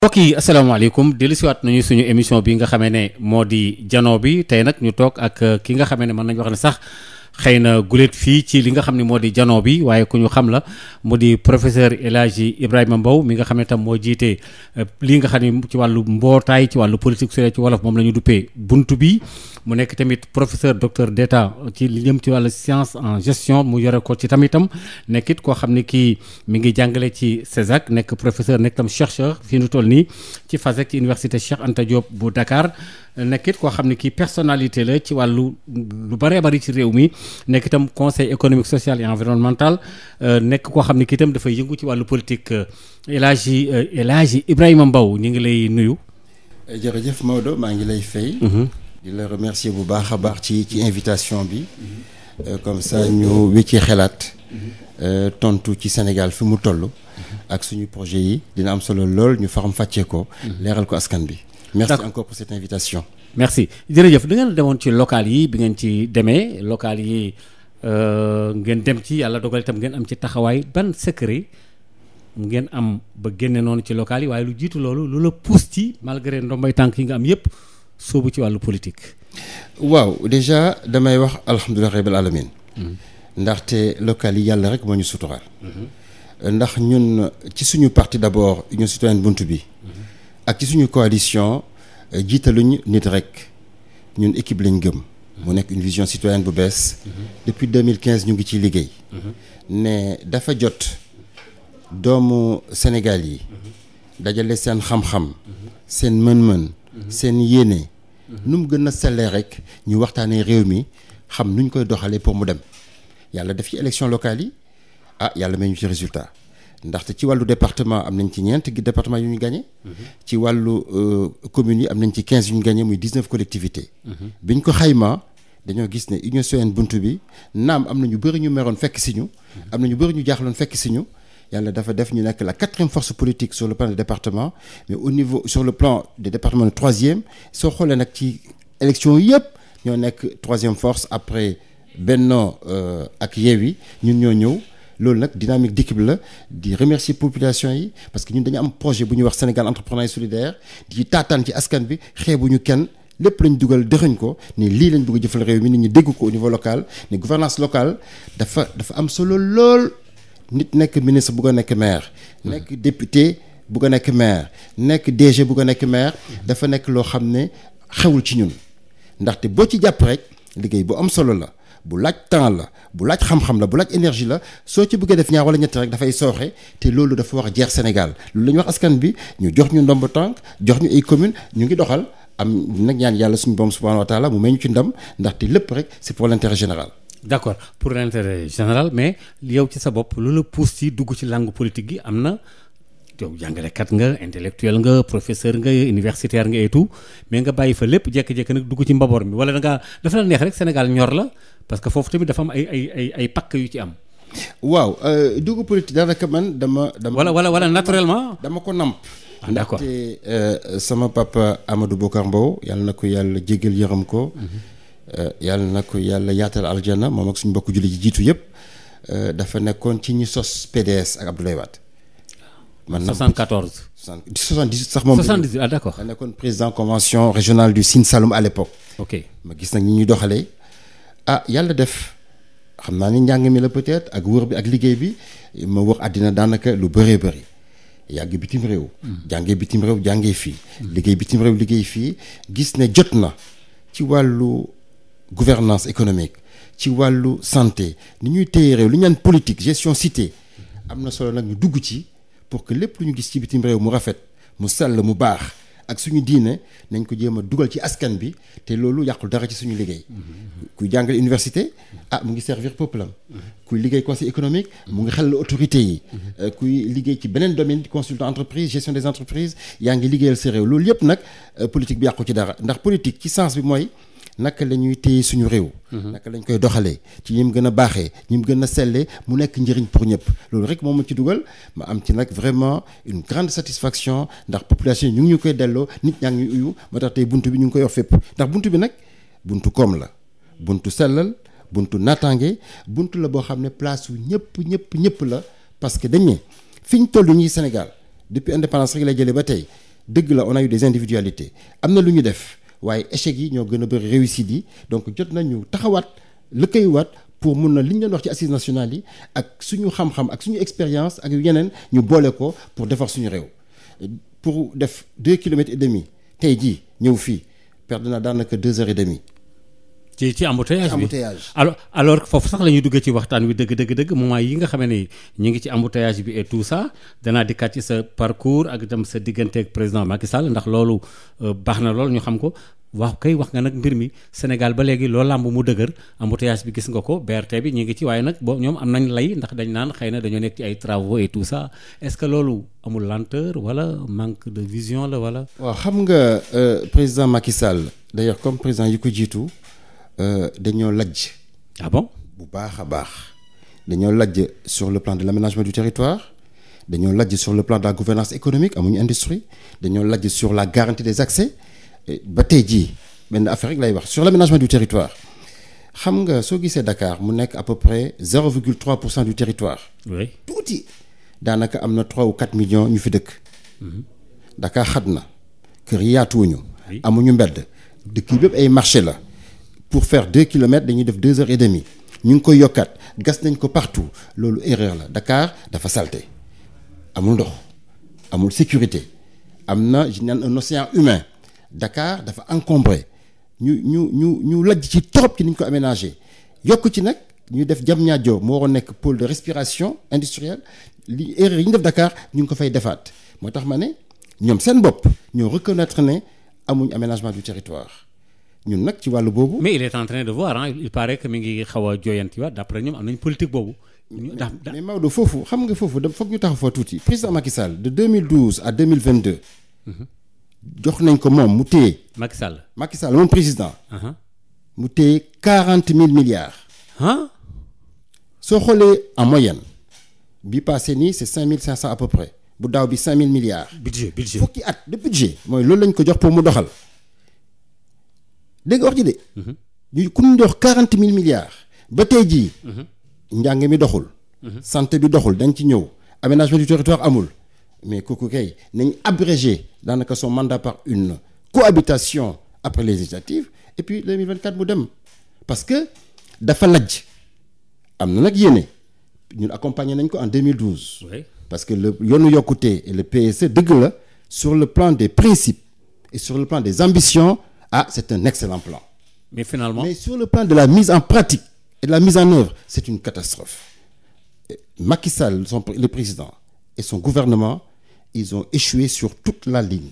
mbokk yi asalaamaaleykum dellusiwaat nañu suñu émission bi nga xamee ne moo di jano bi tey nag ñu toog ak ki nga xamee ne mën nañu wax ne sax xëy na guléet fii ci li nga xam ne moo di jano bi waaye ku ñu xam la mu di professeur El Hadji Ibrahima Mbow mi nga xam ne tam moo jiite lii nga xam ne ci wàllu mbootaay ci wàllu politique su ci wolof moom la ñu duppee buntu bi mu nekk tamit professeur docteur d'état ci li jëm ci wàllu science en gestion mu yore ko ci tamitam nekkit koo xam ne kii mi ngi jàngale ci CESAC nekk professeur nekk tam chercheur fii nu toll nii ci FASEG ci université Cheikh Anta Diop bu Dakar nekkit koo xam ne kii personnalité la ci wàllu lu bëree bëri ci réew mi nekk itam conseil économique social et environnemental nekk koo xam ne kii itam dafay yëngu ci wàllu politique El Hadji Ibrahima Mbow ñu ngi lay nuyu. jërëjëf Maodo maa ngi lay fay. di la remercier bu baax a baax ci invitation bi. comme ça ñu wécci xelaat. tontu ci Sénégal fi mu toll. ak suñu projet yi dina am solo lool ñu faram fàccee ko. leeral ko askan bi. merci encore pour cette invitation. merci jërëjëf da ngeen demoon ci local yi bi ngeen ci demee local yi ngeen dem ci yàlla dogal itam ngeen am ci taxawaay ban secret ngeen am ba génne noonu ci local yi waaye lu jiitu loolu lu la pousse ci malgré ndombay tànk yi nga am yépp soobu ci wàllu politique. waaw déjà damay wax alhamdulilah rabbil alamin ndaxte local yi yàlla rek moo ñu suturaal. ndax ñun ci suñu parti d'abord Union Citoyenne Buntu bi. ak ci suñu coalition jiitaluñ nit rek ñun équipe lañ gëm. mu nekk une vision citoyenne bu bees. depuis 2015 ñu ngi ciy liggéey. ne dafa jot doomu Sénégal yi. dajale seen xam-xam. seen mën-mën. seen yéene. nu mu gën a sellee rek ñu waxtaanee réew mi xam nuñ koy doxalee pour mu dem yàlla def ci élection locale yi yàlla may ñu ci résultat. ndaxte ci wàllu département am nañ ci ñeent département yu ñu gagné. ci wàllu communes yi am nañ ci 15 yu ñu gagné muy 19 collectivités. biñ ko xaymaa dañoo gis ne Union Citoyenne Buntu bi naam am na ñu bëri ñu meroon fekk si ñu. am na ñu bëri ñu jaaxloon fekk si ñu. yàlla dafa def ñu nekk la 4e force politique sur le plan des départements mais au niveau sur le plan des départements le 3e soo xoolee nag ci élection yëpp ñoo nekk 3e force après Benno ak Yewwi ñun ñoo ñëw. loolu nag dynamique d'équipe la di remercier population yi parce que ñun dañu am projet bu ñuy wax Sénégal entrepreneuriat solidaire di taataan ci askan bi xeebuñu kenn lépp lañ dugal dëxëñ ko ni lii lañ bëgg a jëfal réew mi nit ñi dégg ko au niveau local ne gouvernance locale dafa am solo lool nit nekk ministre bu ko nekk maire nekk député bu ko nekk maire nekk DG bu ko nekk maire dafa nekk loo xam ne xewul ci ñun ndaxte boo ci jàpp rek liggéey bu am solo la bu laaj temps la bu laaj xam-xam la bu laaj énergie la soo ci bëggee def ñaar wala ñett rek dafay sooxe te loolu dafa war a jeex Sénégal loolu la ñuy wax askan bi ñu jox ñu ndomb tànk jox ñu ay commune ñu ngi doxal am nag ñaan yàlla suñu borom subhanahu wa taala mu may ñu ci ndam ndaxte lépp rek c'est pour l'intérêt général. d'accord pour l'intérêt général mais yow ci sa bopp lu la pousse ci dugg ci langue politique gi am na yow jàngalekat nga intellectuel nga professeur nga universitaire nga et tout mais nga bàyyi fa lépp jékki-jékki nag dugg ci mbaboor mi wala dafa la neex rek Sénégal ñor la parce que foofu tamit dafa am ay pakk yu ci am. waaw dugg politique daanaka man dama. wala naturellement. dama ko namp. d'accord ndaxte sama papa Amadou Bokar Mbow yàlla na ko yàlla jéggal yërëm ko. yàlla na ko yàlla yaatal aljana moom ak suñu mbokku julli ji jiitu yëpp dafa nekkoon ci ñi sos PDS ak Abdoulaye Wade. man 74. 78 sax moom. 78 d'accord. da nekkoon président convention régionale du Sine Saloum à l'époque. ok ma gis nag ñi ñuy doxalee yàlla def xam naa ni njàng mi la peut-être ak wër bi ak liggéey bi ma wër àddina daanaka lu bëree bëri yàgg bitim réew. jàngee bitim réew jàngee fii. liggéey bitim réew liggéey fii gis ne jot na ci wàllu gouvernance économique ci wàllu santé ni ñuy téye réew li ñu naan politique gestion cité am na solo nag ñu dugg ci. pour que lépp lu ñu gis ci bitim réew mu rafet mu sell mu baax ak suñu diine nañ ko jéem a dugal ci askan bi te loolu yàqul dara ci suñu liggéey. kuy jàngale université mu ngi servir peuple am. kuy liggéey conseil économique mu ngi xelal autorité yi. kuy liggéey ci beneen domaine consultant entreprise gestion des entreprises yaa ngi liggéeyal sa réew loolu yëpp nag politique bi yàqu ci dara ndax politique ci sens bi mooy. naka la ñuy téye suñu réew. naka lañ koy doxalee ci ñi mu gën a baaxee ñi mu gën a sellee mu nekk njëriñ pour ñëpp loolu rek moom ma ci dugal ma am ci nag vraiment une grande satisfaction ndax population yi ñu ngi ñu koy delloo nit ñaa ngi ñuy uyu moo tax tey buntu bi ñu ngi koy wax fépp ndax buntu bi nag buntu koom la buntu sellal buntu naataange buntu la boo xam ne place wu ñëpp la parce que dañ ne fi ñu toll ñuy Sénégal depuis indépendance rek lay jëlee ba tey dëgg la on a eu des individualités am na lu ñu def waaye échec yi ñoo gën a bëri réussite yi donc jot nañu taxawaat lëkkaywaat pour mun na li ñu doon wax ci assises nationales yi ak suñu xam-xam ak suñu expérience ak yeneen ñu boole ko pour defar suñu réew pour def 2 kilomètres et demi tey jii ñëw fii perdre na daanaka 2 heures et demie. ci embouteillage bi alors foofu sax la ñuy duggee ci waxtaan wi dëgg moment yi nga xam ne ñu ngi ci embouteillage bi et tout ça danaa dikkaat ci sa parcours ak itam sa diggante ak président Macky Sall ndax loolu baax na lool ñu xam ko waaw kay wax nga nag mbir mi Sénégal ba léegi loo làmb mu dëgër embouteillage bi gis nga ko BRT bi ñu ngi ci waaye nag boo ñoom am nañ lay ndax dañ naan xëy na dañoo nekk ci ay travaux et tout ça est-ce que loolu amul lenteur wala manque de vision la wala. waaw xam nga président Macky Sall d'ailleurs comme président yi ko jiitu. dañoo lajj. ah bon bu baax a baax dañoo lajj sur le plan de l'aménagement du territoire dañoo lajj sur le plan de la gouvernance économique amuñu industrie dañoo lajj sur la garantie des accès ba tey jii benn affaire rek lay wax sur l'aménagement du territoire xam nga soo gisee Dakar mu nekk à peu près 0,3% du territoire. oui tuuti daanaka am na 3 ou 4 millions ñu fi dëkk. Dakar xat na kër yi yaatuwuñu. amuñu mbedd dëkk yi bépp ay marché la. pour faire 2 kilomètres dañuy def 2 heures et demie ñu ngi koy yokkaat gas nañ ko partout loolu erreur la Dakar dafa salté amul ndox amul sécurité am na je naan un océan humain Dakar dafa encombré ñu lajj ci trop ci ni ñu ko aménagé yokk ci nag ñu def Diamniadio moo waroon nekk pôle de respiration industrielle li erreur yi ñu def Dakar ñu ngi ko fay defaat moo tax ma ne ñoom seen bopp ñoo reconnaître ne amuñ aménagement du territoire. ñun nag ci wàllu boobu. mais il est en train de voir hein il paraît que mi ngi xaw a jooyantiwaat d'après ñoom am nañ politique boobu. mais Maodo foofu xam nga foofu da foog ñu taxaw fa tuuti président Macky Sall de 2012 à 2022. jox nañ ko moom mu téye. Macky Sall moom président. mu téye 40 000 milliards. soo xoolee en moyenne bi passé nii c'est 5500 à peu près bu daaw bi 5000 milliards. budget fukki at de budget mooy loolu lañ ko jox pour mu doxal. dégg nga wax ji de. ñu ku ñu jox 40 000 milliards. ba tey jii. njàng mi doxul. santé bi doxul dañ ci ñëw. aménagement du territoire amul. mais kooku kay nañ abrégé daanaka son mandat par une cohabitation après les législatives et puis 2024 mu dem parce que dafa lajj am na nag yéene ñun accompagné nañ ko en 2012. oui parce que le yoonu yokkute et le PSE dëgg la sur le plan des principes et sur le plan des ambitions. C'est un excellent plan. Mais finalement. Mais sur le plan de la mise en pratique et de la mise en œuvre, c'est une catastrophe. Macky Sall, le président, et son gouvernement, ils ont échoué sur toute la ligne.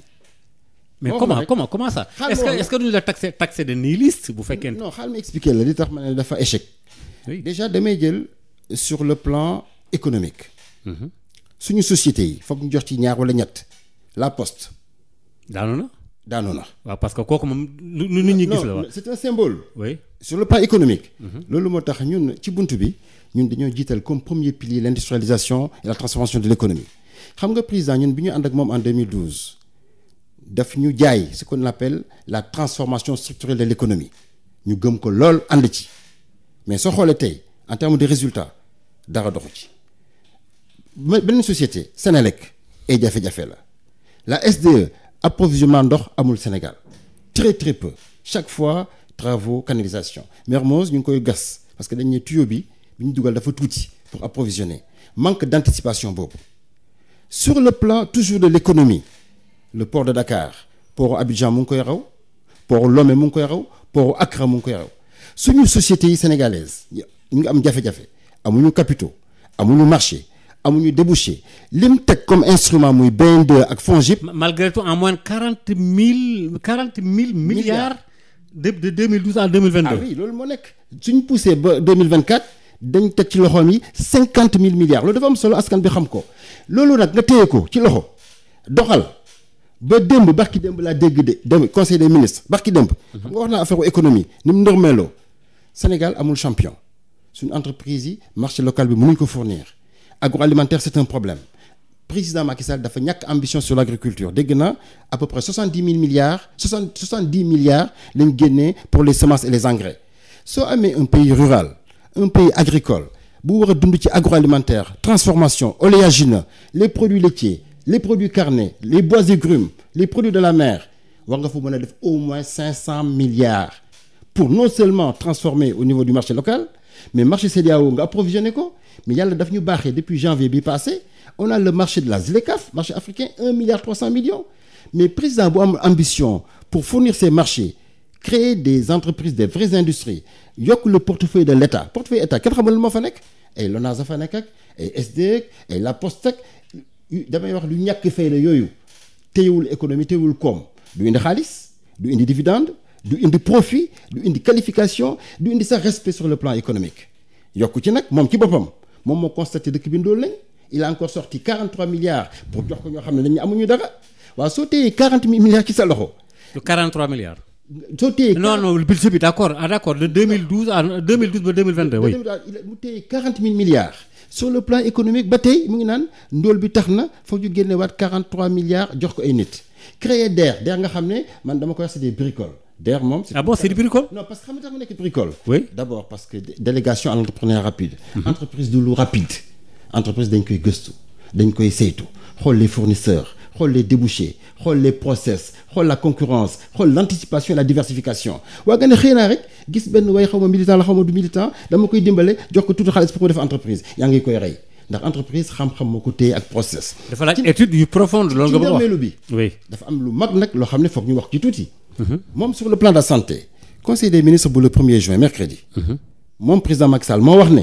Mais comment ça? Est-ce que nous la taxé de nihiliste bu fekkee. Non xaaral ma expliquer la li tax ma ne dafa échec. Oui. Déjà damay jël sur le plan économique. suñu société yi foog ñu jox ci ñaar wala ñett la poste. daanu na. waaw parce que kooku moom lu nit ñi gis la waaw. C'est un symbole. oui sur le plan économique. loolu moo tax ñun ci buntu bi ñun dañoo jiital comme premier pilier l'industrialisation et la transformation de l'économie xam nga président ñun bi ñu ànd ak moom en 2012 daf ñu jaay ce qu'on appelle la transformation structurelle de l'économie ñu gëm ko lool ànd ci mais soo xoolee tey en termes de résultats dara doxu ci beneen société Sénélec ay jafe-jafe la SDE. approvisionnement ndox amul Sénégal très très peu chaque fois travaux canalisation Mermoz ñu ngi koy gas parce que dañ ne tuyau bi ñu dugal dafa tuuti pour approvisionner manque d'anticipation boobu sur le plan toujours de l'économie le port de Dakar port Abidjan mu ngi koy raw port Lomé mu ngi koy raw port Accra mu ngi koy raw suñu sociétés yi sénégalaises ñu ngi am jafe-jafe amuñu capitaux amuñu marché amuñu débouché lim teg comme instrument muy BN2 ak FONGIP. malgré tout en moins 40 000 milliards. de 2012 à 2022. ah oui loolu moo nekk suñ poussé ba 2024 dañ teg ci loxoom yi 50 000 milliards loolu dafa am solo askan bi xam ko loolu nag nga téye ko ci loxo doxal ba démb barki démb laa dégg de conseil des ministres barki démb. xam nga wax naa affaire économie ni mu ndërmeeloo Sénégal amul champion suñu entreprise yi marché local bi mënuñ ko fournir. agroalimentaire c'est un problème président Macky Sall dafa ñàkk ambition sur l'agriculture dégg na à peu près 70 000 milliards 70 milliards lañ génnee pour les semences et les engrais soo amee un pays rural un pays agricole bu war a dund ci agroalimentaire transformation oléagineux les produits laitiers les produits carnés les bois et grumes les produits de la mer war nga fa mën a def au moins 500 milliards pour non seulement transformer au niveau du marché local mais marché CEDEAO nga approvisionné ko mais yàlla daf ñu baaxee depuis janvier bi passé on a le marché de la ZLECAf marché africain 1 milliard 300 millions mais président bu am ambition pour fournir ces marchés créer des entreprises des vraies industries yokk le portefeuille de l'État portefeuille État kenn xamul moo fa nekk ay LONASE fa nekk ak ay SDE ay La Poste ak damay wax lu ñàkk fay la yooyu téyewul économie téyewul koom du indi xaalis du indi dividende du indi profit du indi qualification du indi sax respect sur le plan économique yokku ci nag moom ci boppam moom moo constaté dëkk bi ndóol lañ il a encore sorti 43 milliards pour jox ko ñoo xam ne dañu amuñu dara waaw soo téyee 40 milliards ci sa loxo. du 43 milliards. soo téyee non le budget bi d'accord de 2012 à 2012 ba 2022 oui. mu téyee 40 000 milliards. sur le plan économique ba tey mu ngi naan ndóol bi tax na foog ñu génnewaat 43 milliards jox ko ay nit créer DER nga xam ne man dama koy wax c'est des bricoles DER moom. c'est des bricoles. non parce que xam nga tax mu nekk bricole. oui d'abord parce que délégation à l'entrepreneuriat rapide. entreprise du lu rapide. entreprise dañ koy gëstu dañ koy saytu xool les fournisseurs xool les débouchés xool les process xool la concurrence xool l'anticipation et la diversification waa nga ne xëy naa rek gis benn way xaw ma militant la xaw ma du militant dama koy dimbale jox ko tuuti xaalis pour ko def entreprise yaa ngi koy rey ndax entreprise xam-xam moo ko téye ak process. dafa laaj étude yu profonde loolu nga bëgg wax ci ndërmeelu bi. oui dafa am lu mag nag loo xam ne foog ñu wax ci tuuti. moom sur le plan de la santé. conseil des ministres bu le 1er juin mercredi. moom président Macky Sall moo wax ne.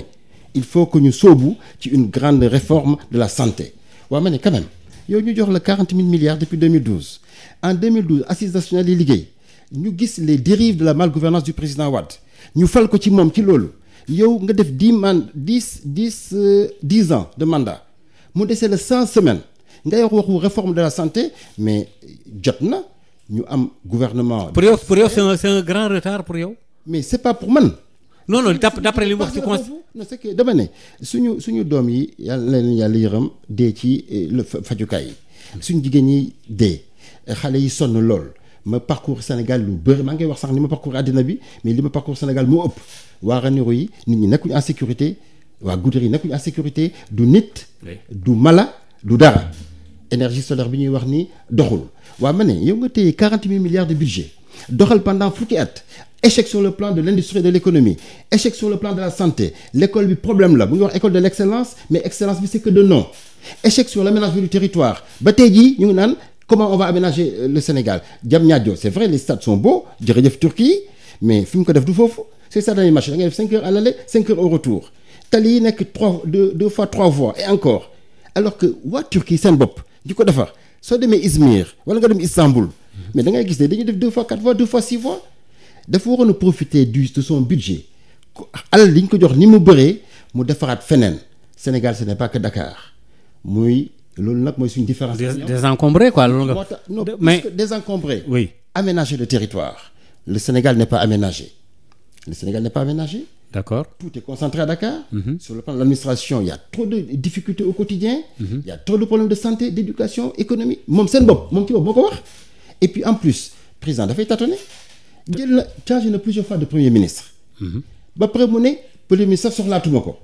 il faut que ñu sóobu ci une grande réforme de la santé waaw ma ne quand même yow ñu jox la 40 000 milliards depuis 2012 en 2012 assises nationales yi liggéey ñu gis les dérives de la malgouvernance du président Wade ñu fal ko ci moom ci loolu yow nga def 10 ans de mandat mu desee la 100 semaines ngay wax waxu réforme de la santé mais jot na ñu am gouvernement. pour yow c'est un grand retard pour yow. mais c'est pas pour man. non d'après li mu wax ci non c'est que dama ne suñu doom yi yàlla leen yàlla yërëm dee ci fajukaay yi suñu jigéen ñi dee xale yi sonn lool ma parcours Sénégal lu bëri maa ngi wax sax ni ma parcours àddina bi mais li ma parcours Sénégal moo ëpp waa Ranérou yi nit ñi nekkuñu en sécurité waa Goudiri yi nekkuñu en sécurité du nit du mala du dara énergie solaire bi ñuy wax ni doxul waa ma ne yow nga téye 40 000 milliards de budget doxal pendant fukki at échec sur le plan de l'industrie et de l'économie échec sur le plan de la santé l'école bi problème la bu ngi wax école de l'excellence mais excellence bi c'est que de nom échec sur l'aménagement du territoire ba tey jii ñu ngi naan comment on va aménager le Sénégal Diamniadio c'est vrai les stades sont beaux jërëjëf Turquie mais fi mu ko def du foofu c'est ça dañuy marché da ngay def 5 heures à l'aller 5 heures au retour tali yi nekk 2 fois 3 voies et encore alors que waa Turquie seen bopp di ko defar soo demee Izmir wala nga dem Istanbul mais da ngay gis ne dañuy def 2 fois 4 voies 2 fois 6 voies dafa waroon a profiter de son budget alal li ñu ko jox ni mu bëree mu defaraat feneen Sénégal ce n'est pas que Dakar muy loolu nag mooy suñu différence. désencombré quoi loolu nga. moo tax non mais plus que désencombré. oui aménager le territoire. le Sénégal n'est pas aménagé. d'accord. tout est concentré à Dakar. Sur le plan de l'administration il y a trop de difficultés au quotidien. Il y a trop de problèmes de santé d'éducation économie moom seen bopp moom ci bopp moo ko wax. et puis en plus président dafay tâtonner. changé na plusieurs fois de premier ministre. ba pare mu ne premier ministre soxlaatuma ko.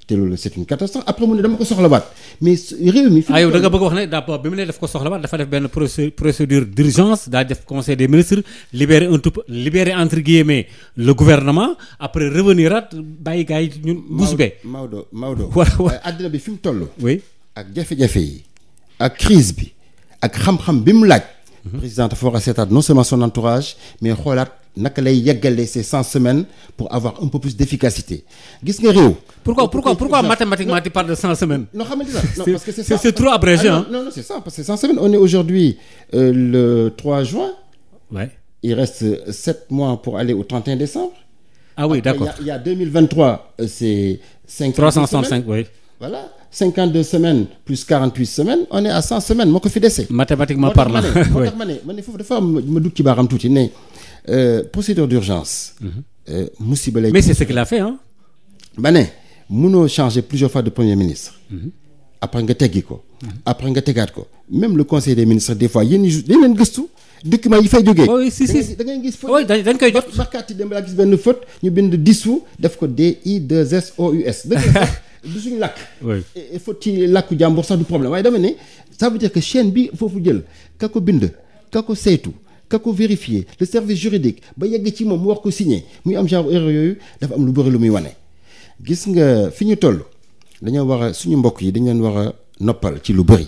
te loolu c'est une catastrophe après mu ne dama ko soxlawaat mais réew mi. yow da nga bëgg wax ne d'abord bi mu ne daf ko soxlawaat dafa def benn procédure d'urgence daa def conseil des ministres libérer entre guillemets le gouvernement après revenir at bàyyi gars yi ñun. bouche bée Maodo. waaye àddina bi fi mu toll. oui ak jafe-jafe yi. ak crise bi. ak xam-xam bi mu laaj. président dafa war a seetaat non seulement son entourage mais xoolaat naka lay yeggale ces 100 semaines pour avoir un peu plus d'efficacité gis nga réew. pourquoi mathématiquement tu parles de 100 semaines. non xamante ne non parce que c'est ça c'est trop abrégé hein. non c'est ça parce que 100 semaines on est aujourd'hui le 3 juin. ouais. Il reste 7 mois pour aller au 31 décembre. Ah oui, après, d'accord. Il y a 2023 c'est 365 oui. Voilà 52 semaines plus 48 semaines on est à 100 semaines moo ko fi dese. mathématiquement parlant moo tax ma ne foofu dafa am ma dugg ci baaram tuuti ne procédure d'urgence. musiba lay. mais c'est ce qu'il a fait hein. ba ne mënoo changer plusieurs fois de premier ministre. après nga teggi ko. après nga tegaat ko même le conseil des ministres des fois yéen ñi dañ leen gëstu documents yi fay jógee. oui si da ngay gis faute. oui dañ koy jot. barkaati dem laa gis benn faute ñu bind dissous def ko DISSOUS. dëgg la du suñu làkk. oui il faut ci làkku jàmbur sax du problème waaye dama ne ça veut dire que chaîne bi foofu jël ka ko bind ka ko saytu ka ko vérifier le service juridique ba yegg ci moom mu wax ko signé muy am genre erreur yooyu dafa am lu bëri lu muy wane. gis nga fi ñu toll dañoo war a suñu mbokk yi dañu leen war a noppal ci lu bëri.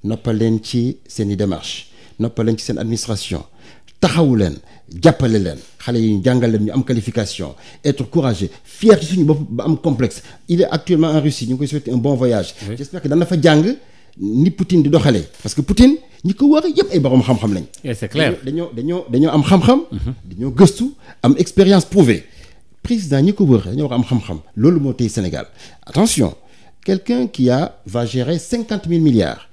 noppal leen ci seen i démarche noppal leen ci seen administration taxawu leen jàppale leen xale yi ñu jàngal leen ñu am qualification être courageux fier ci suñu bopp ba am complexe. il est actuellement en Russie ñu ngi koy souhaiter un bon voyage. Oui. J'espère que dana fa jàng ni Poutine di doxalee parce que Poutine ñi ko war a yëpp ay borom xam-xam lañ. et c'est clair dañoo am xam-xam. dañoo gëstu am expérience prouvée. président ñi ko wër dañoo war a am xam-xam loolu moo tey Sénégal attention quelqu'un qui va gérer 50 000 milliards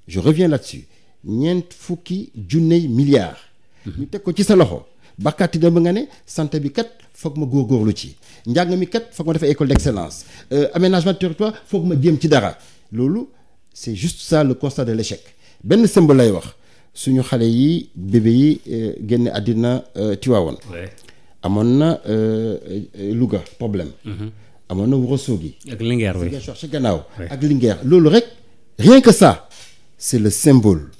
je reviens là-dessus ñeent fukki junney milliards. ñu teg ko ci sa loxo bakkaati da ba nga ne santé bi kat foog ma góorgóorlu ci njàng mi kat foog ma defee école d'excellence aménagement du territoire foog ma jéem ci dara loolu c'est juste ça le constat de l'échec benn symbole lay wax suñu xale yi bébé yi génne àddina Tivaouane. amoon na Louga problème. amoon na Ourossogui. ak Linguère oui ci gannaaw. ak Linguère loolu rek rien que ça c'est le symbole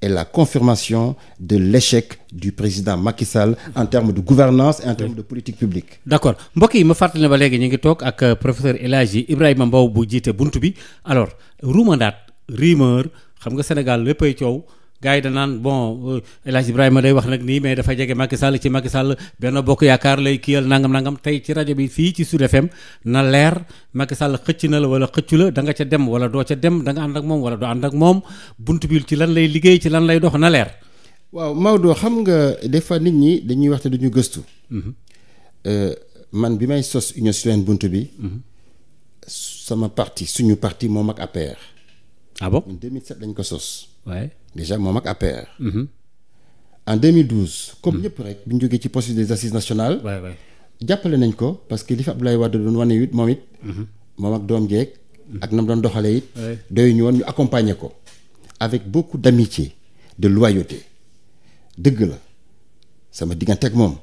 et la confirmation de l'échec du président Macky Sall en termes de gouvernance et en termes de politique publique. d'accord mbokk yi ma fàttali ne ba léegi ñu ngi toog ak professeur El Hadji Ibrahima Mbow bu jiite buntu bi alors ruumandaat rumeur xam nga Sénégal léppay coow. gars yi da naan bon El Hadj Ibrahima day wax nag nii mais dafa jege Macky Sall ci Macky Sall benn bokk yaakaar lay kiyal nangam tey ci rajo bi fii ci Sud FM na leer Macky Sall xëcc na la wala xëccu la da nga ca dem wala doo ca dem da nga ànd ak moom wala doo ànd ak moom buntu bi ci lan lay liggéey ci lan lay dox na leer. waaw Maodo xam nga des fois nit ñi dañuy wax te duñu gëstu. man bi may sos Union Citoyenne buntu bi. sama parti suñu parti moom ak APR. ah bon en 2007 lañ ko sos. waaye déjà moom ak APR. en 2012. comme ñëpp rek bi ñu jógee ci processus des assises nationales. jàppale nañ ko parce que li fi Abdoulaye Wade doon wane it moom it. moom ak doom jeeg. ak na mu doon doxalee it. doy ñu woon ñu accompagner ko. avec beaucoup d'amitié de loyauté. dëgg la sama diggante ak moom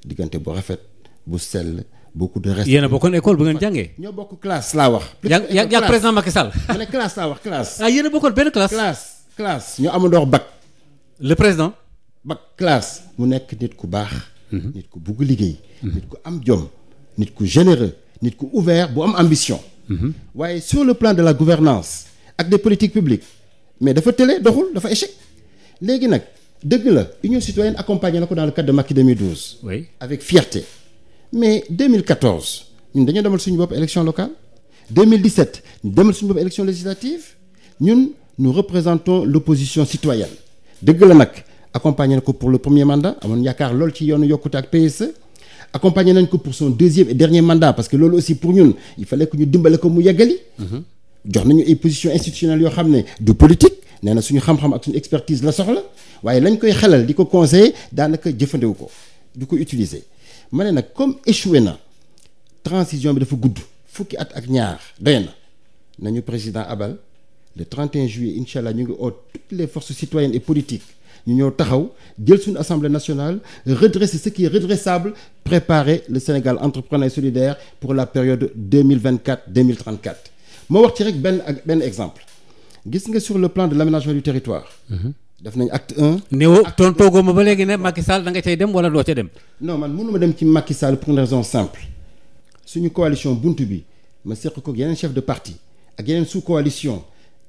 diggante bu rafet bu sell beaucoup de respect. yéen a bokkoon école bu ngeen jàngee. ñoo bokk classe laa wax. yaa président Macky Sall. ma ne classe laa wax classe. ah yéen a bokkoon benn classe. classe ñoo amandoo bac. le président. bac classe. mu nekk nit ku baax. nit ku bugg liggéey. nit ku am jom. nit ku généreux. nit ku ouvert bu am ambition. waaye sur le plan de la gouvernance ak des politiques publiques mais dafa télé doxul dafa échec. léegi nag dëgg la Union citoyenne accompagné na ko dans le cadre de Macky 2012. oui avec fierté. mais 2014 ñun dañoo demal suñu bopp élection locale 2017 ñu demal suñu bopp élection législative ñun nous représentons l'opposition citoyenne dëgg la nag accompagné na ko pour le premier mandat amoon yaakaar lool ci yoonu yokkute ak PSE accompagné nañ ko pour son deuxième et dernier mandat parce que loolu aussi pour ñun il fallait que ñu dimbale ko mu yeggali jox nañu ay positions institutionnelles yoo xam ne du politique nee na suñu xam-xam ak suñu expertise la soxla waaye lañ koy xelal di ko conseiller daanaka jëfandewu ko du ko utiliser ma ne nag comme échoué na transition bi dafa gudd fukki at ak ñaar doy na nañu président abal le 31 juillet incha allah ñu ngi oo toutes les forces citoyennes et politiques ñu ñëw taxaw jël suñu assemblée nationale redresser ce qui est redressable préparer le Sénégal entrepreneur et solidaire pour la période 2024-2034 moo wax ci rek benn exemple gis nga sur le plan de l'aménagement du territoire def nañ acte 1. néew toogoo ma ba léegi ne Macky Sall da nga cay dem wala doo ca dem. non man mënuma dem ci Macky Sall pour une raison simple suñu coalition buntu bi ma seq ko yeneen chef de parti ak yeneen sous coalition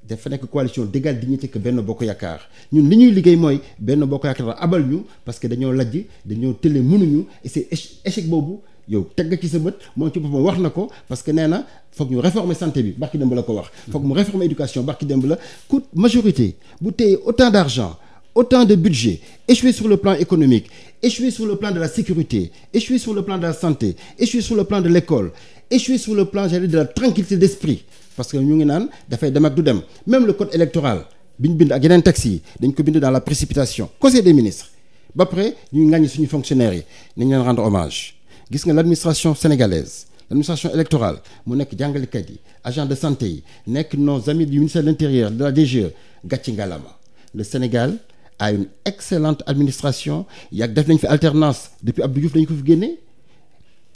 dafa nekk coalition d'égale dignité que Benno Bokk Yaakaar ñun li ñuy liggéey mooy Benno Bokk Yaakaar abal ñu parce que dañoo lajj dañoo tële mënuñu et c'est échec boobu yow teg ci sa bët moom ci boppam wax na ko parce que nee na foog ñu réformer santé bi barki démb la ko wax. foog mu réformer éducation barki démb la coûte majorité bu téye autant d'argent autant de budget échoué sur le plan économique échoué sur le plan de la sécurité échoué sur le plan de la santé échoué sur le plan de l'école échoué sur le plan j'allais dire de la tranquillité d'esprit parce que ñu ngi naan dafay dem ak du dem même le code électoral bi ñu bind ak yeneen textes yi dañ ko bind dans la précipitation conseil des ministres ba pare ñu ŋàññi suñu fonctionnaires yi nañ leen rendre hommage gis nga l'administration sénégalaise l'administration électorale mu nekk jàngalekat yi agent de santé yi nekk nos amis du ministère de l'intérieur de la DGE gàcci ngalama le Sénégal a une excellente administration yàgg def nañ fi alternance depuis Abdou Diouf dañu ko fi génnee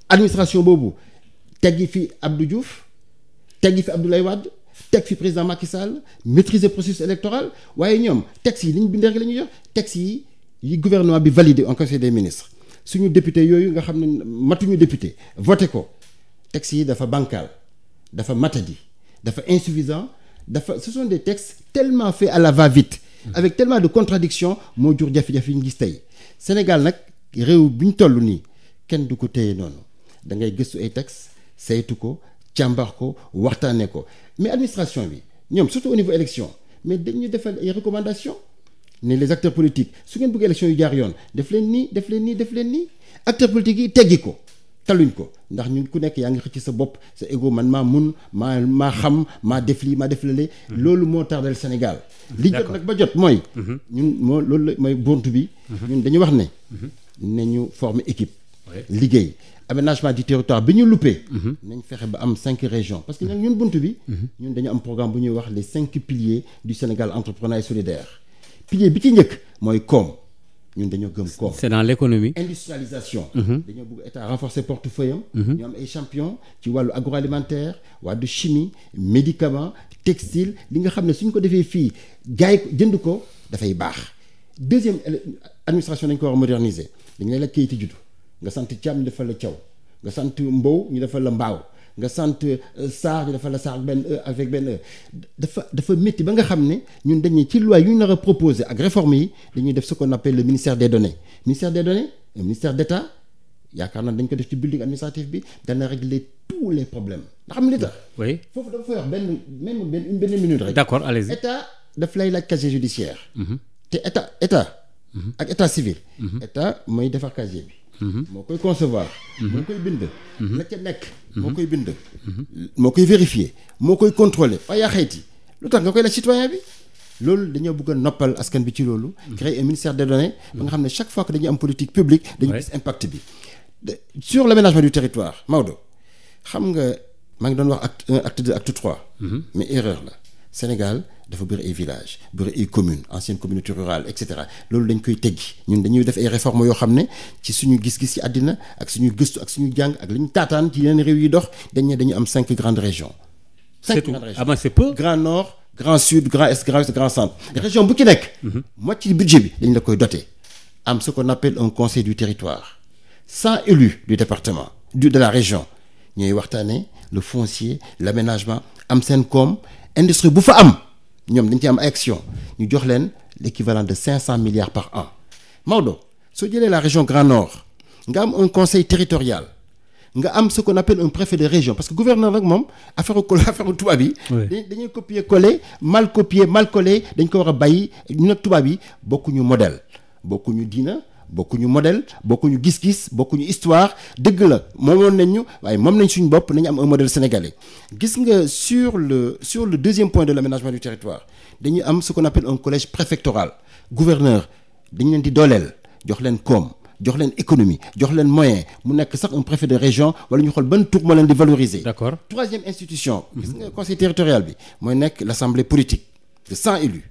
administration boobu teggi fi Abdou Diouf teggi fi Abdoulaye Wade teg fi président Macky Sall maîtriser processus électoral waaye ñoom texte yi li ñu bind rek la ñuy jox texte yi gouvernement bi validé en conseil des ministres suñu député yooyu nga xam ne matuñu député voté ko texte yi dafa bancal dafa matadi dafa insuffisant ce sont des textes tellement faits à la va-vite avec tellement de contradictions moo jur jafe-jafe yi ñu gis tey Sénégal nag réew bi ñu toll nii kenn du ko téye noonu da ngay gëstu ay textes saytu ko càmbar ko waxtaanee ko mais administration bi ñoom surtout au niveau élection mais dañu defal ay recommandations ne les acteurs politiques su ngeen bëgg élection yu jaar yoon def leen nii acteurs politiques yi teggi ko taluñ ko ndax ñun ku nekk yaa ngi xëcc sa bopp sa ego man maa mun maa xam maa def lii maa def lale loolu moo tardel Sénégal li jot nag ba jot mooy ñun loolu la mooy buntu bi ñun dañu wax ne ñu former équipe liggéey aménagement du territoire bi ñu luppee nañ fexe ba am 5 régions parce que nag ñun buntu bi ñun dañu am programme bu ñuy wax les 5 piliers du Sénégal entrepreneurial et solidaire pilier bi ci njëkk mooy koom ñun dañoo gëm koom. c'est dans l'économie. industrialisation. dañoo bëgg état renforcer portefeuille am. ñu am ay champion ci wàllu agroalimentaire wàllu chimie médicament textile li nga xam ne suñ ko defee fii jaay ko jënd ko dafay baax. deuxième administration dañ ko war a moderniser dañ lay la kayiti juddu nga sant Thiam ñu defal la Thiaw nga sant Mbow ñu defal la Mbaaw nga sant Sarr ñu defal la Sarr benn avec benn dafa métti ba nga xam ne ñun dañuy ci loi yu ñu nar a proposer ak réforme yi dañuy def ce qu'on appelle le ministère des données un ministère d'État yaakaar naa dañ ko def ci building administratif bi dana régler tous les problèmes ndax xam nga li tax. oui foofu dafa fay wax benn minute rek. d'accord allez-y. état daf lay laaj casier judiciaire. te état ak état civil. état mooy defar casier bi. moo koy concevoir. moo koy bind. la ca nekk. moo koy bind. moo koy vérifier moo koy contrôler waaye yaa xayti lu tax nga koy la citoyen bi loolu dañoo bëgg a noppal askan bi ci loolu. créer un ministère des données. ba nga xam ne chaque fois que dañuy am politique publique. dañu gis impact bi. sur l'aménagement du territoire Maodo xam nga maa ngi doon wax acte 2 acte 3. mais erreur la Sénégal dafa bëri ay villages bëri ay communes ancienne communauté rurale et cetera loolu dañ koy teggi ñun dañuy def ay réformes yoo xam ne ci suñu gis-gis ci àddina ak suñu gëstu ak suñu jàng ak li ñu taataan ci yeneen réew yi dox dañu am 5 grandes régions. 5 grandes régions. Ah ben c'est peu. Grand Nord Grand Sud Grand Est Grand Ouest Grand Centre. région bu ci nekk. moitié budget bi dañ la koy doter am ce qu'on appelle un conseil du territoire 100 élus du département de la région ñooy waxtaanee le foncier l'aménagement am seen koom industrie bu fa am. ñoom dañ ci am action ñu jox leen l'équivalent de 500 milliards par an Maodo soo jëlee la région Grand Nord nga am un conseil territorial nga am ce qu'on appelle un préfet de région parce que gouverneur nag moom affaire tubaab yi. dañuy copier coller mal collé dañ ko war a bàyyi ñu nag tubaab yi bokkuñu modèle bokkuñu diina bokkuñu modèle bokkuñu gis-gis bokkuñu histoire dëgg la moomoon nañ ñu waaye moom nañ suñu bopp nañu am un modèle sénégalais gis nga sur le deuxième point de l'aménagement du territoire dañuy am ce qu'on appelle un collège préfectoral gouverneur dañu leen di dooleel jox leen koom jox leen économie jox leen moyen mu nekk sax un préfet de région wala ñu xool ban tour moo leen di valoriser. D'accord. Troisième institution. gis nga conseil territorial bi mooy nekk l'assemblée politique de 100 élus.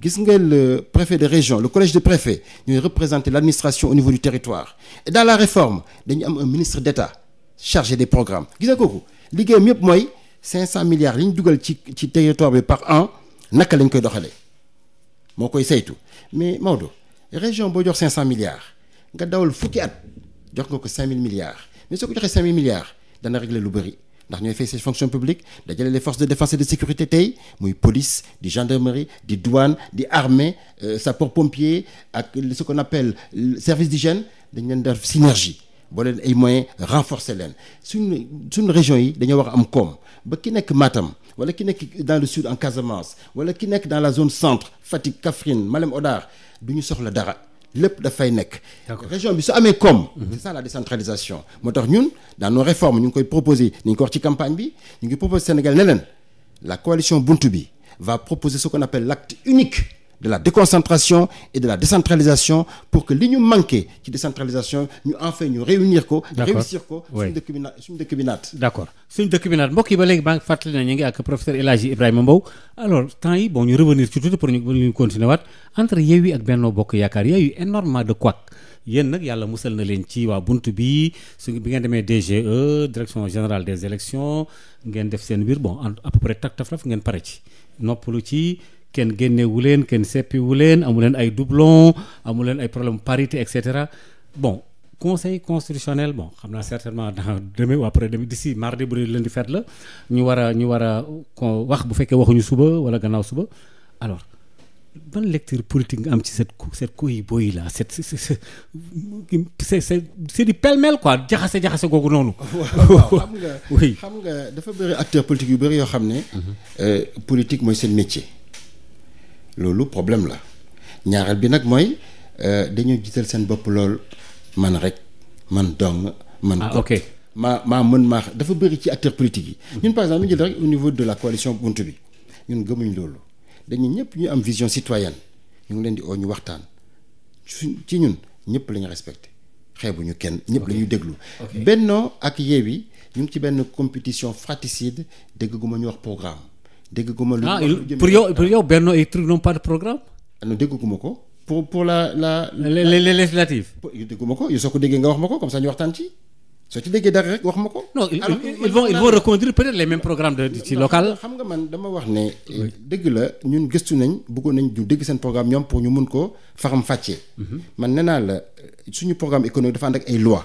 gis nga le préfet de région le collège de préfets ñooy représenter l'administration au niveau du territoire et dans la réforme dañu am un ministre d'État chargé des programmes gis nga kooku liggéeyam yëpp mooy 500 milliards yi ñu dugal ci territoire bi par an naka lañ koy doxalee moo koy saytu mais Maodo région boo jox 500 milliards nga dawal fukki at jox nga ko 5000 milliards mais soo ko joxee 5000 milliards dana régler lu bëri. ndax ñooy fay ces fonctions publiques dajale les forces de défense et de sécurité tey muy police di gendarmerie di douane di armée sapeurs-pompiers ak ce qu'on appelle service d'hygiène dañ leen def synergie boo leen ay moyens renforcer leen suñu région yi dañoo war a am koom ba ki nekk Matam wala ki nekk dans le sud en Casamance wala ki nekk dans la zone centre Fatick Kaffrine Malem Hodar du ñu soxla dara lépp dafay nekk. région bi su amee koom. c'est ça la décentralisation. moo tax ñun dans nos réformes ñu ngi koy proposer ni ñu ko wax ci campagne bi ñu ngi proposer Sénégal ne leen la coalition Buntu bi va proposer ce qu'on appelle l'acte unique de la déconcentration et de la décentralisation pour que li ñu manqué ci décentralisation ñu enfin ñu réunir ko. réussir ko suñu dëkk bi naat. d'accord suñu dëkk bi naat mbokk yi ba léegi maa ngi fàttali ne ñu ngi ak professeur El Hadji Ibrahima Mbow alors temps yi bon ñu revenir ci tuuti pour ñu continuer waat entre Yewwi ak Benno Bokk Yaakaar yooyu énormément de couac yéen nag yàlla musal na leen ci waa buntu bi bi ngeen demee DGE direction générale des élections ngeen def seen biir bon à peu près taf ngeen pare ci noppalu ci. kenn génnewu leen kenn seppiwu leen amu leen ay doublon amu leen ay problème parité et cetera bon conseil constitutionnel bon xam naa certainement demain ou après demain d'ici mardi bu dee lundi fête la ñu war a wax bu fekkee waxuñu suba wala gannaaw suba alors ban lecture politique nga am ci cette cohue-bohue là c'est du pêle-mêle quoi jaxase googu noonu. waaw xam nga dafa bëri acteurs politiques yu bëri yoo xam ne. politique mooy seen métier. loolu problème la ñaareel bi nag mooy dañoo jiital seen bopp lool man rek man dong man ok maa mën maa dafa bëri ci acteurs politiques yi ñun par exemple ñu jël rek au niveau de la coalition Buntu bi ñun gëmuñ loolu dañu ñëpp ñu am vision citoyenne ñu ngi leen di oo ñu waxtaan ci ñun ñëpp la ñu respecté xeebuñu kenn ñëpp la ñuy déglu Benno ak Yewwi ñu ngi ci benn compétition fratricide dégg gu ma ñu wax programme dégg gu ma lu pour yow Benno et truc n'ont pas de programme. non dégg gu ma ko pour la les législatives. dégg gu ma ko yow soo ko déggee nga wax ma ko comme ça ñu waxtaan ci soo ci déggee dara rek wax ma ko. non ils vont reconduire peut-être les mêmes programmes de ci local. xam nga man dama wax ne. dëgg la ñun gëstu nañ bëggoon nañ ñu dégg seen programme ñoom pour ñu mun ko faram fàccee. man nee naa la suñu programme économique dafa ànd ak ay loi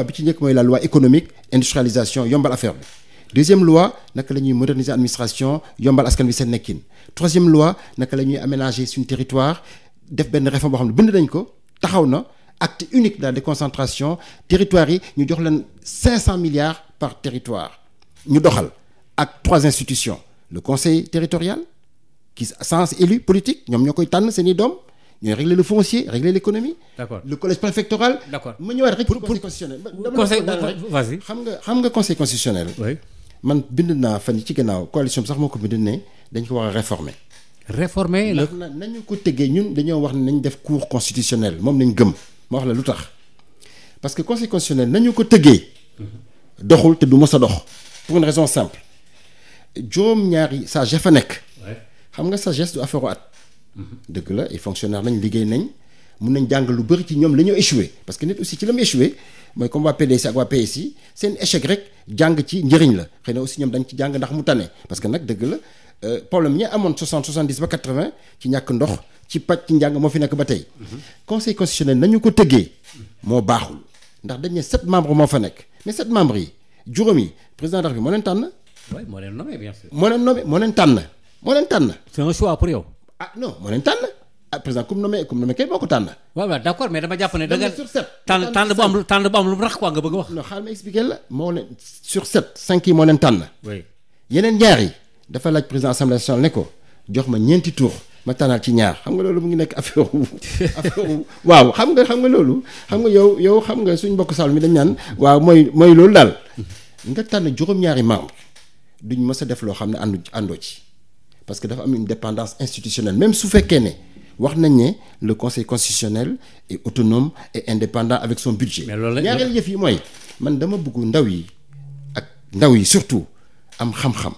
bi ci njëkk mooy la loi économique industrialisation yombal affaire bi. deuxième loi naka la ñuy moderniser administration yombal askan wi seen nekkin troisième loi naka la ñuy aménager suñu territoire def benn réforme boo xam ne bind nañ ko taxaw na acte unique de la déconcentration territoire yi ñu jox leen 500 milliards par territoire ñu doxal ak 3 institutions le conseil territorial qui sans élu politique ñoom ñoo koy tànn seen i doom ñooy régler le foncier régler l'économie. D'accord. Le collège préfectoral. D'accord. ma ñëwaat rek. conseil constitutionnel. vas-y. xam nga conseil constitutionnel. oui. man bind naa fan yi ci gannaaw coalition bi sax moo ko bind ne dañ ko war a réformer. réformer la. nañu ko tëggee ñun dañoo wax ne nañ def cour constitutionnel moom nañ gëm ma wax la lu tax parce que conseil constitutionnel nañu ko tëggee. doxul te du mës a dox. pour une raison simple juróom-ñaari sage ya fa nekk. xam nga sagesse du affaire at. dëgg la ay fonctionnaire lañ liggéey nañ mun nañ jàng lu bëri ci ñoom la ñu échoué parce que nit aussi ci la mu échoué mooy comme waa PDS ak waa PS yi seen échec rek jàng ci njëriñ la xëy na aussi ñoom dañ ci jàng ndax mu tane parce que nag dëgg la problème ñi amoon 70 ba 80 ci ñàkk ndox ci pàcc ci njàng moo fi nekk ba tey. conseil constitutionnel nañu ko tëggee moo baaxul ndax dañ ne 7 membres moo fa nekk mais 7 membres yi juróom yi président de la République moo leen tànn. oui moo leen nommé bien sûr. moo leen tànn. c'est un choix pour yow. ah non moo leen tànn président comme nommé kay boo ko tànn. waaw d'accord mais dama jàpp ne da nga sur 7. tànn bu am lu rax quoi nga bëgg a wax. non xaaral ma expliquer la moo leen sur 7 5 yi moo leen tànn. oui yeneen ñaar yi dafa laaj président assemblée nationale ne ko jox ma ñeenti tour ma tànnal ci ñaar xam nga loolu mu ngi nekk affaire waaw xam nga loolu xam nga yow xam nga suñ mbokk Sall mi dañ naan waaw mooy loolu daal nga tànn juróom-ñaari membre duñ mës a def loo xam ne àndoo ci parce que dafa am une dépendance institutionnelle même su fekkee ne wax nañ ne le conseil constitutionnel est autonome et indépendant avec son budget. mais loolu ñaareel yëf yi mooy man dama bëgg ndaw yi surtout am xam-xam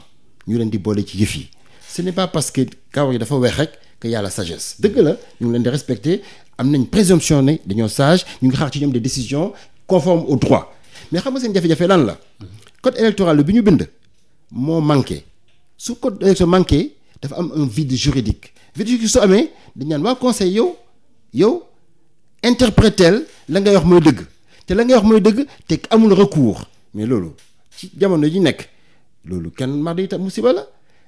ñu leen di boole ci yëf yi ce n'est pas parce que kawar yi dafa weex rek que y a la sagesse dëgg la ñu ngi leen di respecter am nañ présomption ne dañoo sage ñu ngi xaar ci ñoom des décisions conformes au droit mais xam nga seen jafe-jafe lan la code électoral bi ñu bind moo manqué su code électoral manqué dafa am un vide juridique su amee dañ naan waa conseil yow interpréteel la ngay wax mooy dëgg te la ngay wax mooy dëgg te amul recours mais loolu ci jamono ji nekk loolu kenn mar day tam musiba la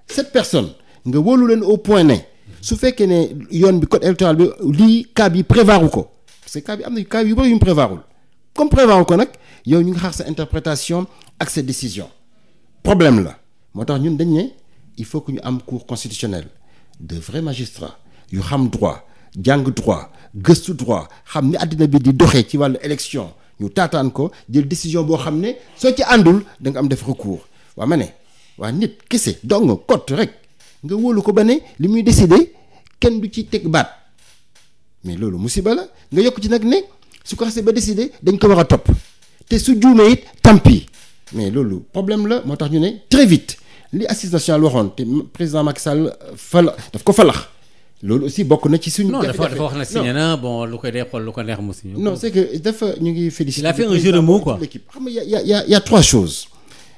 7 personnes nga wóolu leen au point ne su fekkee ne yoon bi code électoral bi lii cas bi prévoiru ko parce que cas bi am na cas yu bëri yu mu prévoirul comme prévoiru ko nag yow ñu ngi xaar sa interprétation ak sa décision problème la moo tax ñun dañ ne il faut que ñu am cour constitutionnelle de vrais magistrats yu xam droit jàng droit gëstu droit xam ni àddina bi di doxee ci wàllu élection ñu taataan ko jël décision boo xam ne soo ci àndul da nga am def recours waa nit kese dong kot rek nga wóolu ko ba ne li muy décider kenn du ci teg baat mais loolu musiba la nga yokk ci nag ne su ko xasee ba décider dañ ko war a topp te su juumee it tant pis mais loolu problème la moo tax ñu ne très vite li assise nationale waxoon te président Macky Sall daf ko falax loolu aussi bokk na ci suñu. non dafa wax na signé na bon lu koy dee xool lu ko neex mu signé. non c'est que dafa ñu ngi féliciter. il a fait un jeu de mots quoi. l'équipe xam nga y a trois choses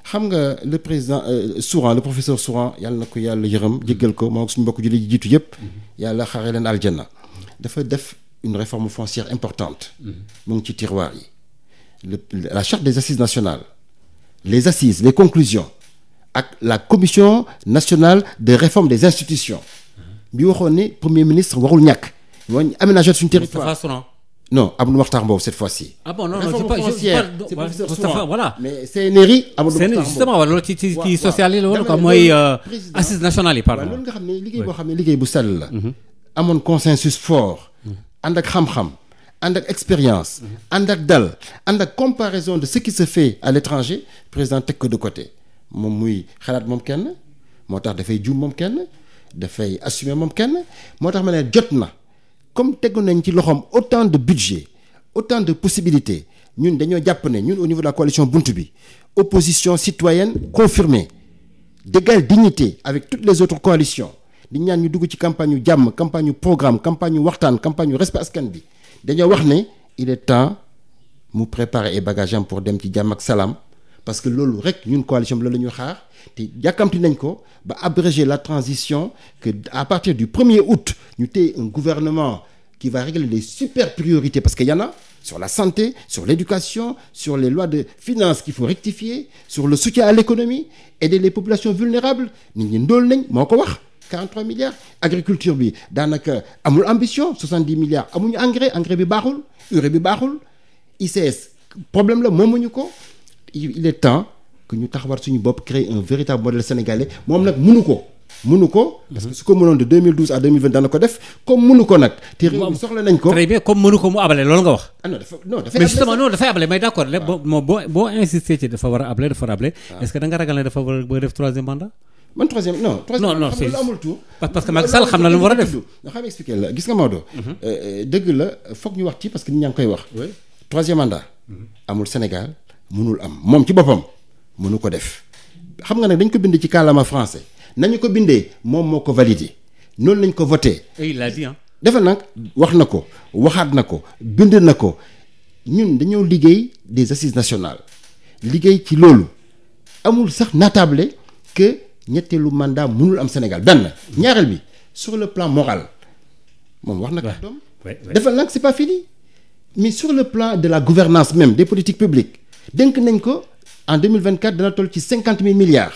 xam nga le président Souran le professeur Souran yàlla na ko yàlla yërëm jéggal ko moo suñu mbokk julli jiitu yëpp. yàlla xaaree leen aljanna dafa def une réforme foncière importante. mu ngi ci tiroir yi la charte des assises nationales les assises les conclusions ak la commission nationale de réforme des institutions. bi waxoon ni premier ministre warul ñàkk mooy aménager suñu territoire. non Amadou Mahtar Mbow cette fois-ci. ah bon non réforme foncière c'est professeur Souran voilà. mais CNRI Amadou Mahtar Mbow justement wala loolu ci social yi la woon quoi mooy assises nationales yi pardon. loolu nga xam ne liggéey boo xam ne liggéey bu sell la. amoon consensus fort. ànd ak xam-xam ànd ak expérience. ànd ak dal ànd ak comparaison de ce qui se fait à l'étranger président teg ko de côté moom muy xalaat moom kenn moo tax dafay juum moom kenn. dafay assumer moom kenn moo tax ma ne jot na comme tegu nañ ci loxoom autant de budget autant de possibilités ñun dañoo jàpp ne ñun au niveau de la coalition Buntu bi opposition citoyenne confirmée d'égale dignité avec toutes les autres coalitions di ñaan ñu dugg ci campagne yu jàmm campagne yu programme campagne yu waxtaan campagne yu respect askan bi dañoo wax ne il est temps mu préparer ay bagages am pour dem ci jàmm ak salaam parce que loolu rek ñun coalition bi loolu la ñuy xaar te yàkkamti nañ ko ba abréger la transition que à partir du 1er août ñu téye un gouvernement qui va régler les super priorités parce que y en a sur la santé sur l'éducation sur les lois de finances qu'il faut rectifier sur le soutien à l'économie aider les populations vulnérables nit ñi ndóol nañ moo ko wax 43 milliards agriculture bi daanaka amul ambition 70 milliards amuñu engrais bi baaxul urée bi baaxul ICS problème la moomuñu ko il est temps que ñu taxawar suñu bopp créer un véritable modèle sénégalais moom nag mënu ko parce que su ko mënoon de 2012 à 2020 dana ko def comme mënu ko nag te réew mi soxla nañ ko très bien comme mënu ko mu abale loolu nga wax. ah non dafay mais justement non dafay abale mais d'accord boo insister ci dafa war a abale est-ce que da nga ragal ne dafa war a def troisième mandat. man troisième non c'est amul tout parce que Macky Sall xam na lu mu war a def. nga xam expliquer la gis nga Maodo. dëgg la foog ñu wax ci parce que nit ñaa ngi koy wax. troisième mandat. amul Sénégal mënul am moom ci boppam mënu ko def xam nga nag dañ ko bind ci kàllaama français nañu ko bindee moom moo ko validé noonu lañ ko voté. et il l'a dit defal nag wax na ko waxaat na ko bind na ko ñun dañoo liggéey des assises nationales liggéey ci loolu amul sax natable que ñetteelu mandat mënul am Sénégal benn ñaareel bi sur le plan moral moom wax na ko doom defal nag c'est pas fini mais sur le plan de la gouvernance même des politiques publiques dénk nañ ko en 2024 dana toll ci 50 000 milliards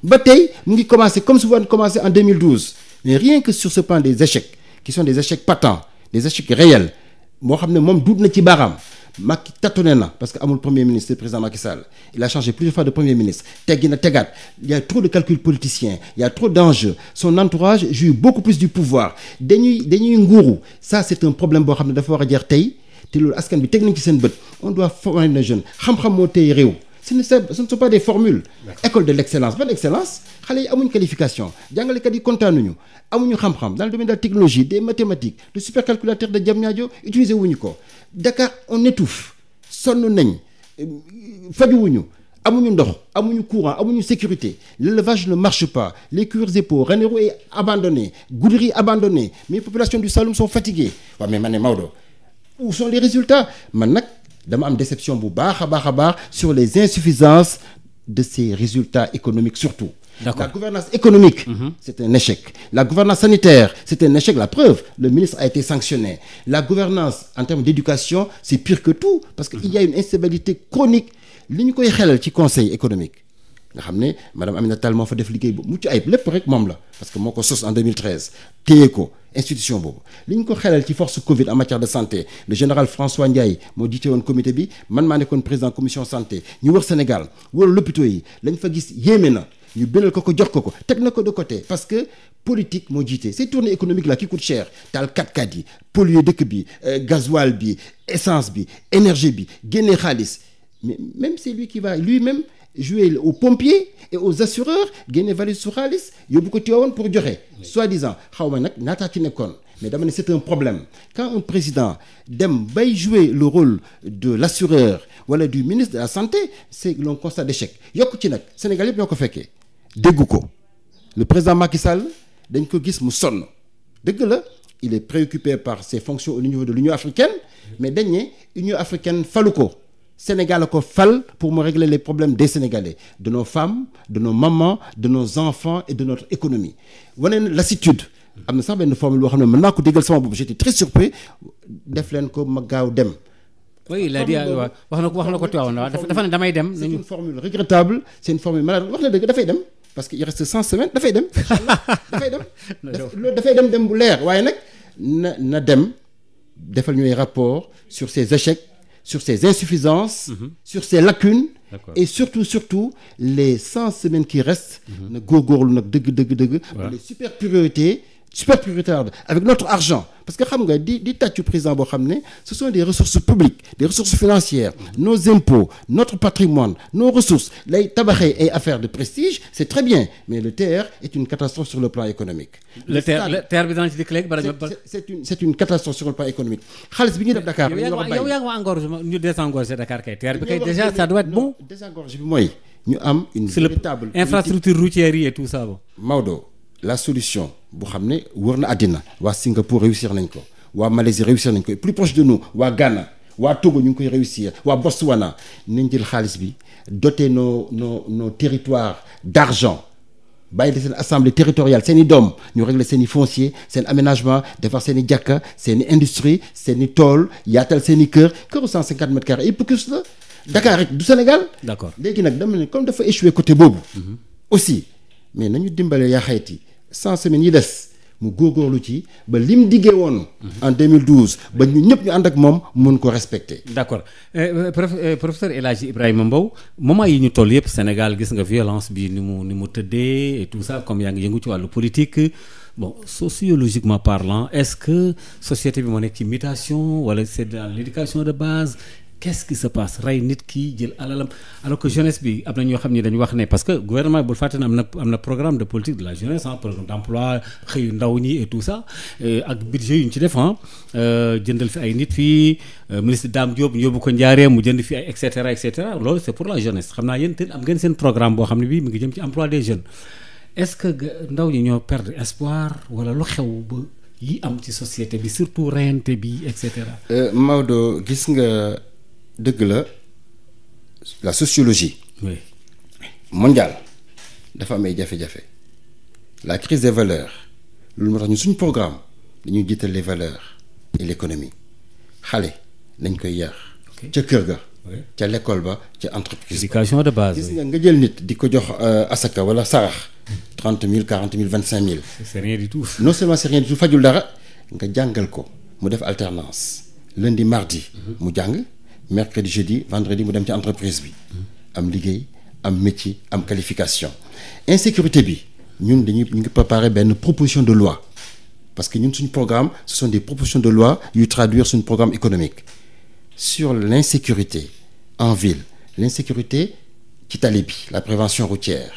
ba tey mu ngi commencé comme su woon commencé en 2012 mais rien que sur ce plan des échecs qui sont des échecs patents des échecs réels moo xam ne moom duut na ci baaraam Macky tâtonné na parce que amul premier ministre le président Macky Sall il a changé plusieurs fois de premier ministre teggi na tegaat il y a trop de calculs politiciens il y a trop d'enjeux son entourage jouit beaucoup plus du pouvoir dañuy nguuru ça c'est un problème boo xam ne dafa war a jeex tey te loolu askan bi teg nañ ci seen bët on doit former les jeunes xam-xam moo tey réew ce ne sont pas des formules. École de l'excellence ban excellence xale yi amuñ qualification jàngalekat yi kontaanuñu amuñu xam-xam dans le domaine de la technologie des mathématiques le supercalculateur de Diamniadio utiliser wuñu ko Dakar on étouffe sonn nañ fajuwuñu amuñu ndox amuñu courant amuñu sécurité l'élevage ne marche pas les cuirs et peaux Ranérou est abandonné Goudiri abandonné mais les populations du Saloum sont fatiguées waaw mais man ne Maodo où sont les résultats man nag dama am déception bu baax a baax sur les insuffisances de ces résultats économiques surtout. D'accord. La gouvernance économique, c'est un échec. La gouvernance sanitaire, c'est un échec. La preuve, le ministre a été sanctionné. La gouvernance en termes d'éducation, c'est pire que tout parce qu'il y a une instabilité chronique. li ñu koy xelal ci conseil économique nga xam ne madame Aminata Tall moo fa def liggéey bu mucc ayib lépp rek moom la parce que moo ko sos en 2013 téye ko institution boobu li ñu ko xelal ci force Covid en matière de santé le général François Ndiaye moo jiite woon comité bi man maa nekkoon président commission santé ñu wër Sénégal wër l'hôpitaux yi lañ fa gis yéeme na ñu bindal ko jox ko teg na ko de côté parce que politique moo jiite ces tournées économiques là qui coûtent cher taal 4x4 yi polluer dëkk bi gasoil bi essence bi énergie bi génnee xaalis mais même c'est lui qui va lui-même jouer aux pompiers et aux assureurs génne valise su xaalis yóbbu ko Tivaouane pour joxe soi-disant xaw ma nag naataa ci nekkoon mais dama ne c'est un problème quand un président dem bay jouer le rôle de l'assureur wala du ministre de la santé c'est un constat d'échec yokk ci nag Sénégal yëpp ñoo ko fekkee dégg ko le président Macky Sall dañ ko gis mu sonn dëgg la il est préoccupé par ses fonctions au niveau de l'Union africaine mais dañ ne Union africaine falu ko Sénégal a ko fal pour mu régler les problèmes des Sénégalais de nos femmes de nos mamans de nos enfants et de notre économie wane na lassitude am na sax benn formule boo xam ne mën naa ko déggal sama bopp j'étais très surpris def leen ko ma gaaw dem. oui il a dit wax na ko Tivaouane dafa ne damay dem. c'est une formule regrettable c'est une formule malade wax na dëgg dafay dem parce que il reste 100 semaines dafay dem. dafay dem loolu dafay dem bu leer waaye nag na dem defal ñuy rapport sur ses échecs. sur ses insuffisances, sur ses lacunes. D'accord. Et surtout les 100 semaines qui restent. na góorgóorlu nag dëgg. les super prioritaires avec notre argent parce que xam nga di tàccu président boo xam ne ce sont des ressources publiques des ressources financières nos impôts notre patrimoine nos ressources lay tabaxee ay affaires de prestige c'est très bien mais le TER est une catastrophe sur le plan économique. le TER bi daan ci dikk léegi c'est une catastrophe sur le plan économique xaalis bi ñuy def Dakar. yow yaa ngi wax engorgement ñu désengorger Dakar kay TER bi kay déjà ça doit être bon. désengorger bi mooy ñu am une véritable infrastructure routière yi et tout ça. Maodo. la solution bu xam ne wër na àddina waa Singapour réussir nañ ko waa Malaisie réussir nañ ko et plus proche de nous waa Ghana waa Togo ñu ngi koy réussir waa Botswana nañ jël xaalis bi doter nos territoires d'argent bàyyi de seen assemblée territoriale seen i doom ñu régler seen i foncier seen aménagement defar seen i jàkka seen i industrie seen i tool yaatal seen i këru 150 mètres carrés yëpp kus la Dakar rek du Sénégal. D'accord léegi nag dama ne comme dafa échoué côté boobu. aussi mais nañu dimbale yaa xayti 100 semaines yi des mu góorgóorlu ci ba lim diggee woon. en 2012 ba ñu ñëpp ñu ànd ak moom mun ko respecter. d'accord professeur El Hadji Ibrahima Mbow moment yi ñu toll yëpp Sénégal gis nga violence bi ni mu tëddee et tout ça comme yaa ngi yëngu ci wàllu politique bon sociologiquement parlant est-ce que société bi moo nekk ci mutation wala c'est dans l'éducation de base. Qu'est-ce qui se passe rey nit ki jël alalam alors que jeunesse bi am na ñoo xam ne dañu wax ne parce que gouvernement bul fàtte ne am na programme de politique de la jeunesse programme d'emploi xëyu ndaw ñi et tout ça ak budget yu ñu ci def jëndal fi ay nit fii ministre Dame Diop ñu yóbbu ko Njaareem mu jënd fi ay et cetera loolu c'est pour la jeunesse xam naa yéen te am ngeen seen programme boo xam ne bii mu ngi jëm ci emploi des jeunes est-ce que ndaw ñi ñoo perdre espoir wala lu xew ba yi am ci société bi surtout reyante bi et cetera. Maodo gis nga. dëgg la sociologie mondiale dafa am ay jafe-jafe la crise des valeurs loolu moo tax ñu suñu programme dañuy jiital les valeurs et l'économie xale dañ koy yar ca kër ga ca l'école ba ca entreprise éducation de base gis nga jël nit di ko jox asaka wala sarax 30 000 40 000 25 000 c'est rien du tout non seulement c'est rien du tout fajul dara nga jàngal ko mu def alternance lundi mardi mu jàng mercredi jeudi vendredi mu dem ci entreprise bi am liggéey am métier am qualification insécurité bi ñun ñu ngi préparer benn proposition de loi parce que ñun suñu programme ce sont des propositions de loi yuy traduire suñu programme économique sur l'insécurité en ville l'insécurité ci tali bi la prévention routière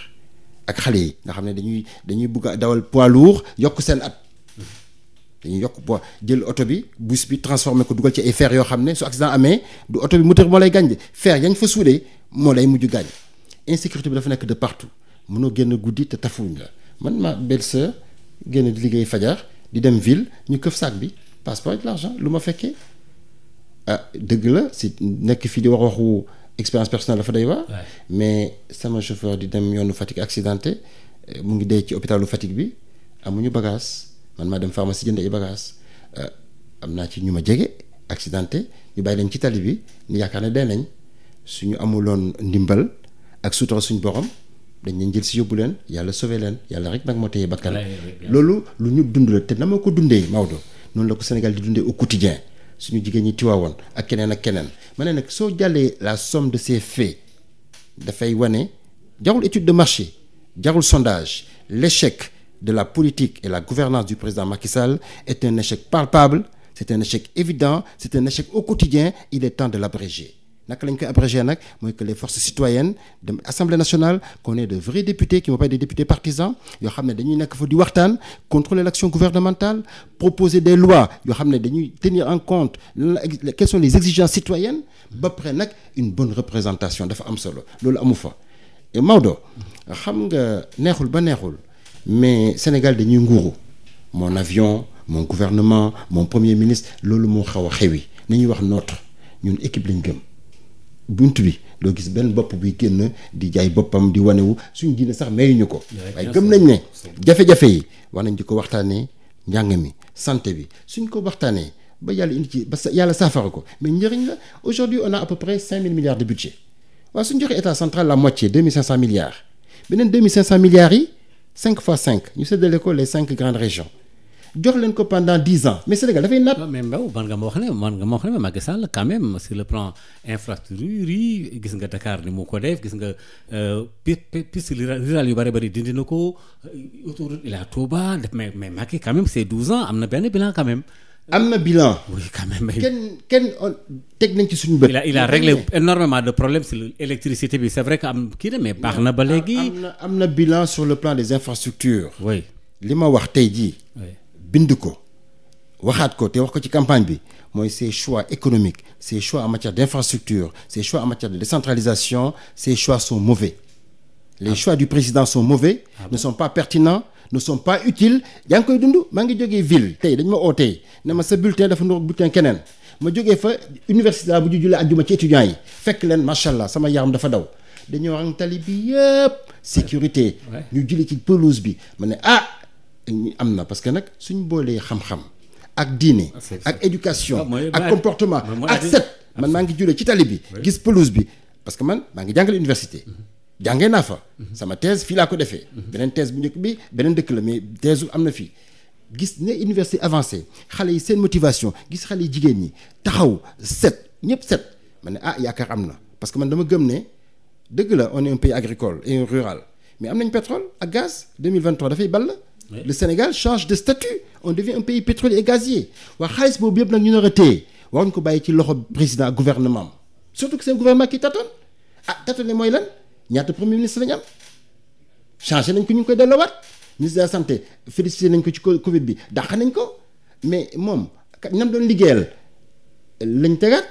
ak xale yi nga xam ne dañuy bëgg a dawal poids lourd yokk seen at dañuy yokk poids jël oto bi bus bi transformé ko dugal ci ay fer yoo xam ne su accident amee du oto bi moteur moo lay gaañ de fer yañ fa suudee moo lay mujj gaañ insécurité bi dafa nekk de partout mënoo génn guddi te tafuñ la man ma belle-sœur génn di liggéey fajar di dem ville ñu këf sac bi passeport et l'argent lu ma fekkee dëgg la si nekk fii di waxu expérience personnelle dafa day waa mais sama chauffeur di dem yoonu Fatick accidenté mu ngi dee ci hôpitalu Fatick bi amuñu bagage man maa dem pharmacie jënd ay bagages am naa ci ñu ma jege accidenté ñu bàyyi leen ci tali bi ñu yaakaar ne dee nañ suñu amuloon ndimbal ak sutura suñu borom dañ leen jël si yóbbu leen yàlla sauvé leen yàlla rek nag moo téye bakkan loolu lu ñu dund la te na ma ko dundee Maodo noonu la ko Sénégal di dundee au quotidien suñu jigéen ñi tiwaawoon ak keneen ma ne nag soo jàllee la somme de ces faits dafay wane jarul étude de marché jarul sondage l'échec de la politique et la gouvernance du président Macky Sall est un échec palpable c'est un échec évident c'est un échec au quotidien il est temps de l'abréger naka lañ koy abrégé nag mooy que les forces citoyennes de Assemblée nationale qu'on ait de vrais députés qui ne vont pas être des députés partisans yoo xam ne dañuy nekk fa di waxtaan contrôler l'action gouvernementale proposer des lois yoo xam ne dañuy tenir en compte quelles sont les exigences citoyennes ba pare nag une bonne représentation dafa am solo loolu amu fa. et Maodo xam nga neexul ba neexul mais Sénégal dañuy nguuru mon avion mon gouvernement mon premier ministre loolu moo xaw a xewi nañuy wax notre ñun équipe lañ gëm. bunt bi doo gis benn bopp buy génn di jaay boppam di wanewu suñ diine sax mayuñu ko waaye gëm nañ ne jafe-jafe yi war nañ di ko waxtaanee njàng mi santé bi suñ ko waxtaanee ba yàlla indi ci ba yàlla saafara ko mais njëriñ la aujourd'hui on a à peu près 5000 milliards de budget waaw suñ joxee état central la moitié 2500 milliards beneen 2500 milliards yi 5 fois 5 ñu séddale ko les 5 grandes régions jox leen ko pendant 10 ans mais Sénégal dafay naat. mais Mbow man nga ma wax ne Macky Sall quand même sur le plan infrastructure yi gis nga Dakar ni mu ko def gis nga piste rurale yu bëri dindi na ko autoroute Ila Touba def mais Macky quand même c'est 12 ans am na benn bilan quand même. am na bilan. oui quand même. kenn teg nañ ci suñu bët. il a réglé énormément de problèmes sur l'électricité bi c'est vrai que am kii na mais baax na ba léegi. am na bilan sur le plan des infrastructures. oui li ma wax tey jii. bind ko waxaat ko te wax ko ci campagne bi mooy ces choix économiques ces choix en matière d'infrastructure ces choix en matière de décentralisation ces choix sont mauvais les choix du président sont mauvais ne sont pas pertinents ne sont pas utiles yaa ngi koy dund maa ngi jógee ville tey dañ ma oo tey ne ma sa bulletin dafa ndox bulletin keneen ma jógee fa université bu ñu jullee àjjuma ci étudiants yi fekk leen macha allah sama yaram dafa daw dañoo rang tali bi yëpp sécurité ñu julli ci pelouse bi ma ne am na parce que nag suñ boolee xam-xam ak diine ak éducation ak comportement ak set man maa ngi julee ci tali bi gis pelouse bi parce que man maa ngi jàngale université jàngee naa fa sama thèse fii laa ko defee beneen thèse bu njëkk bi beneen dëkk la mais thèse am na fii gis ne université avancée xale yi seen motivation gis xale yi jigéen ñi taxaw set ñëpp set ma ne yaakaar am na parce que man dama gëm ne dëgg la on est un pays agricole et rural mais am nañ pétrole ak gaz 2023 dafay ball. Oui. Le Sénégal change de statut on devient un pays pétrolier et gazier waa xaalis boobu yëpp nag ñu nar a téye waruñu ko bàyyi ci loxo président ak gouvernement surtout que c'est un gouvernement qui tâtonne tâtonne mooy lan ñaata premier ministre lañu am changé nañ ko ñu ngi koy delloowaat ministre de la santé félicité nañ ko ci Covid bi dàq nañ ko mais moom ñam doon liggéeyal lañ tegaat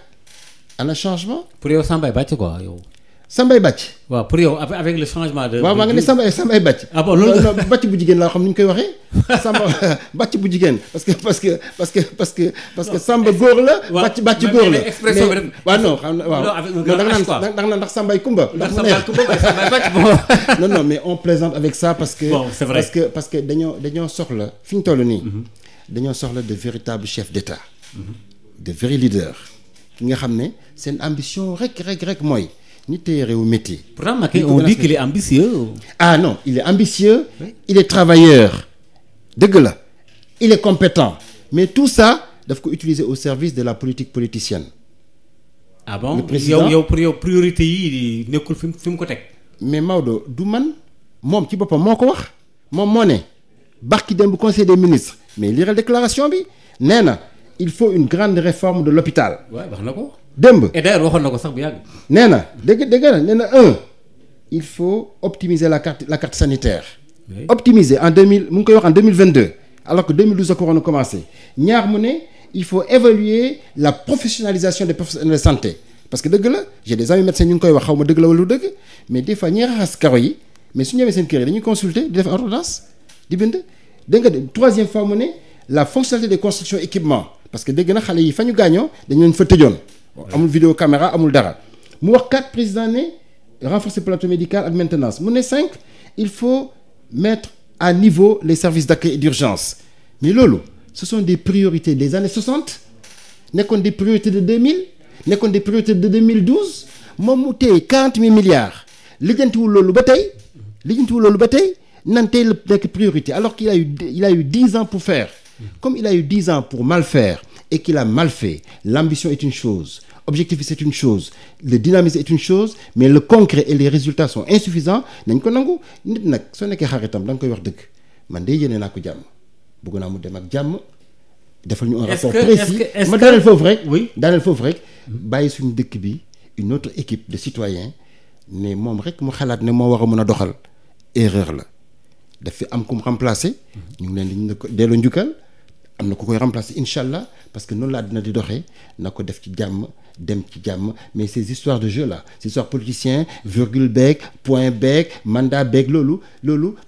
ana changement. pour yow Sambay bàcc quoi yow. Sambay bàcc. waaw pour yow avec le changement de. waaw maa ngi ne Sambay bàcc. ah bon loolu bàcc bu jigéen laa xam ni ñu koy waxee. Samba bàcc bu jigéen parce que Samba góor la. bàcc góor la expression bi rek. waaw non xam na waaw. da nga naan ndax Sambay Kumba. ndax Sambay Kumba waaye Sambay bàcc bon. non mais on plaisante avec ça parce que. bon c'est vrai parce que dañoo soxla fi ñu toll nii. dañoo soxla de véritables chefs d'État. de vrais leaders. ki nga xam ne seen ambition rek mooy. ni téye réew métier. Pourtant Macky on dit qu'il est ambitieux. Non il est ambitieux. Oui. Il est travailleur. dëgg la il est compétent. mais tout ça daf ko utiliser au service de la politique politicienne. ah bon yow pour yow priorité yi nekkul fi mu ko teg. mais Maodo du man moom ci boppam moo ko wax moom moo ne barki dem bu conseil des ministres mais lire déclaration bi nee na il faut une grande réforme de l'hôpital. waaw wax na ko. démb et d'ailleurs waxoon na ko sax bu yàgg. nee na dégg na nee na il faut optimiser la carte sanitaire. Oui. Optimiser en 2000 mu ngi koy wax en 2022 alors que 2012 la ko waroon a commencé ñaar mu ne il faut évaluer la professionnalisation des professionnels de santé parce que dëgg la j'ai des amis médecins ñu ngi koy wax xaw ma dëgg la wala lu dëgg mais des fois ñi raxas karo yi mais su ñu ñëwee seen kër yi dañuy consulter di def ordonnance di bind. dégg nga troisième fois mu ne la fonctionnalité des constructions équipements parce que dégg na xale yi fa ñu gaañoo dañu leen fa tëjoon. amul vidéo caméra amul dara mu wax 4 président ne renforcer plateau médical ak maintenance mu ne 5 il faut mettre à niveau les services d'accueil et d'urgence mais loolu ce sont des priorités des années 60 nekkoon des priorités de 2000 nekkoon des priorités de 2012 moom mu téye 40 000 milliards lijjantiwul loolu ba tey nan tey la nekk priorité alors qu'il a eu 10 ans pour faire comme il a eu 10 ans pour mal faire et qu'il a mal fait l'ambition est une chose objectif c'est une chose le dynamisme est une chose mais le concret et les résultats sont insuffisants nañ ko nangu nit nag soo nekkee xaritam da nga koy wax dëgg man de yéene naa ko jàmm bëgg naa mu dem ak jàmm defal ñu un rapport précis ma daaneel foofu rek bàyyi suñu dëkk bi une autre équipe de citoyens ne moom rek mu xalaat ne moo war a mën a doxal erreur la daf fi am ku mu remplacer ñu ngi leen di ko delloo njukkal am na ku koy remplacer incha allah parce que noonu laa dina di doxee na ko def ci jàmm dem ci jàmm mais ces histoires de jeu là ces histoires politiciens virgule beeg point beeg mandat beeg loolu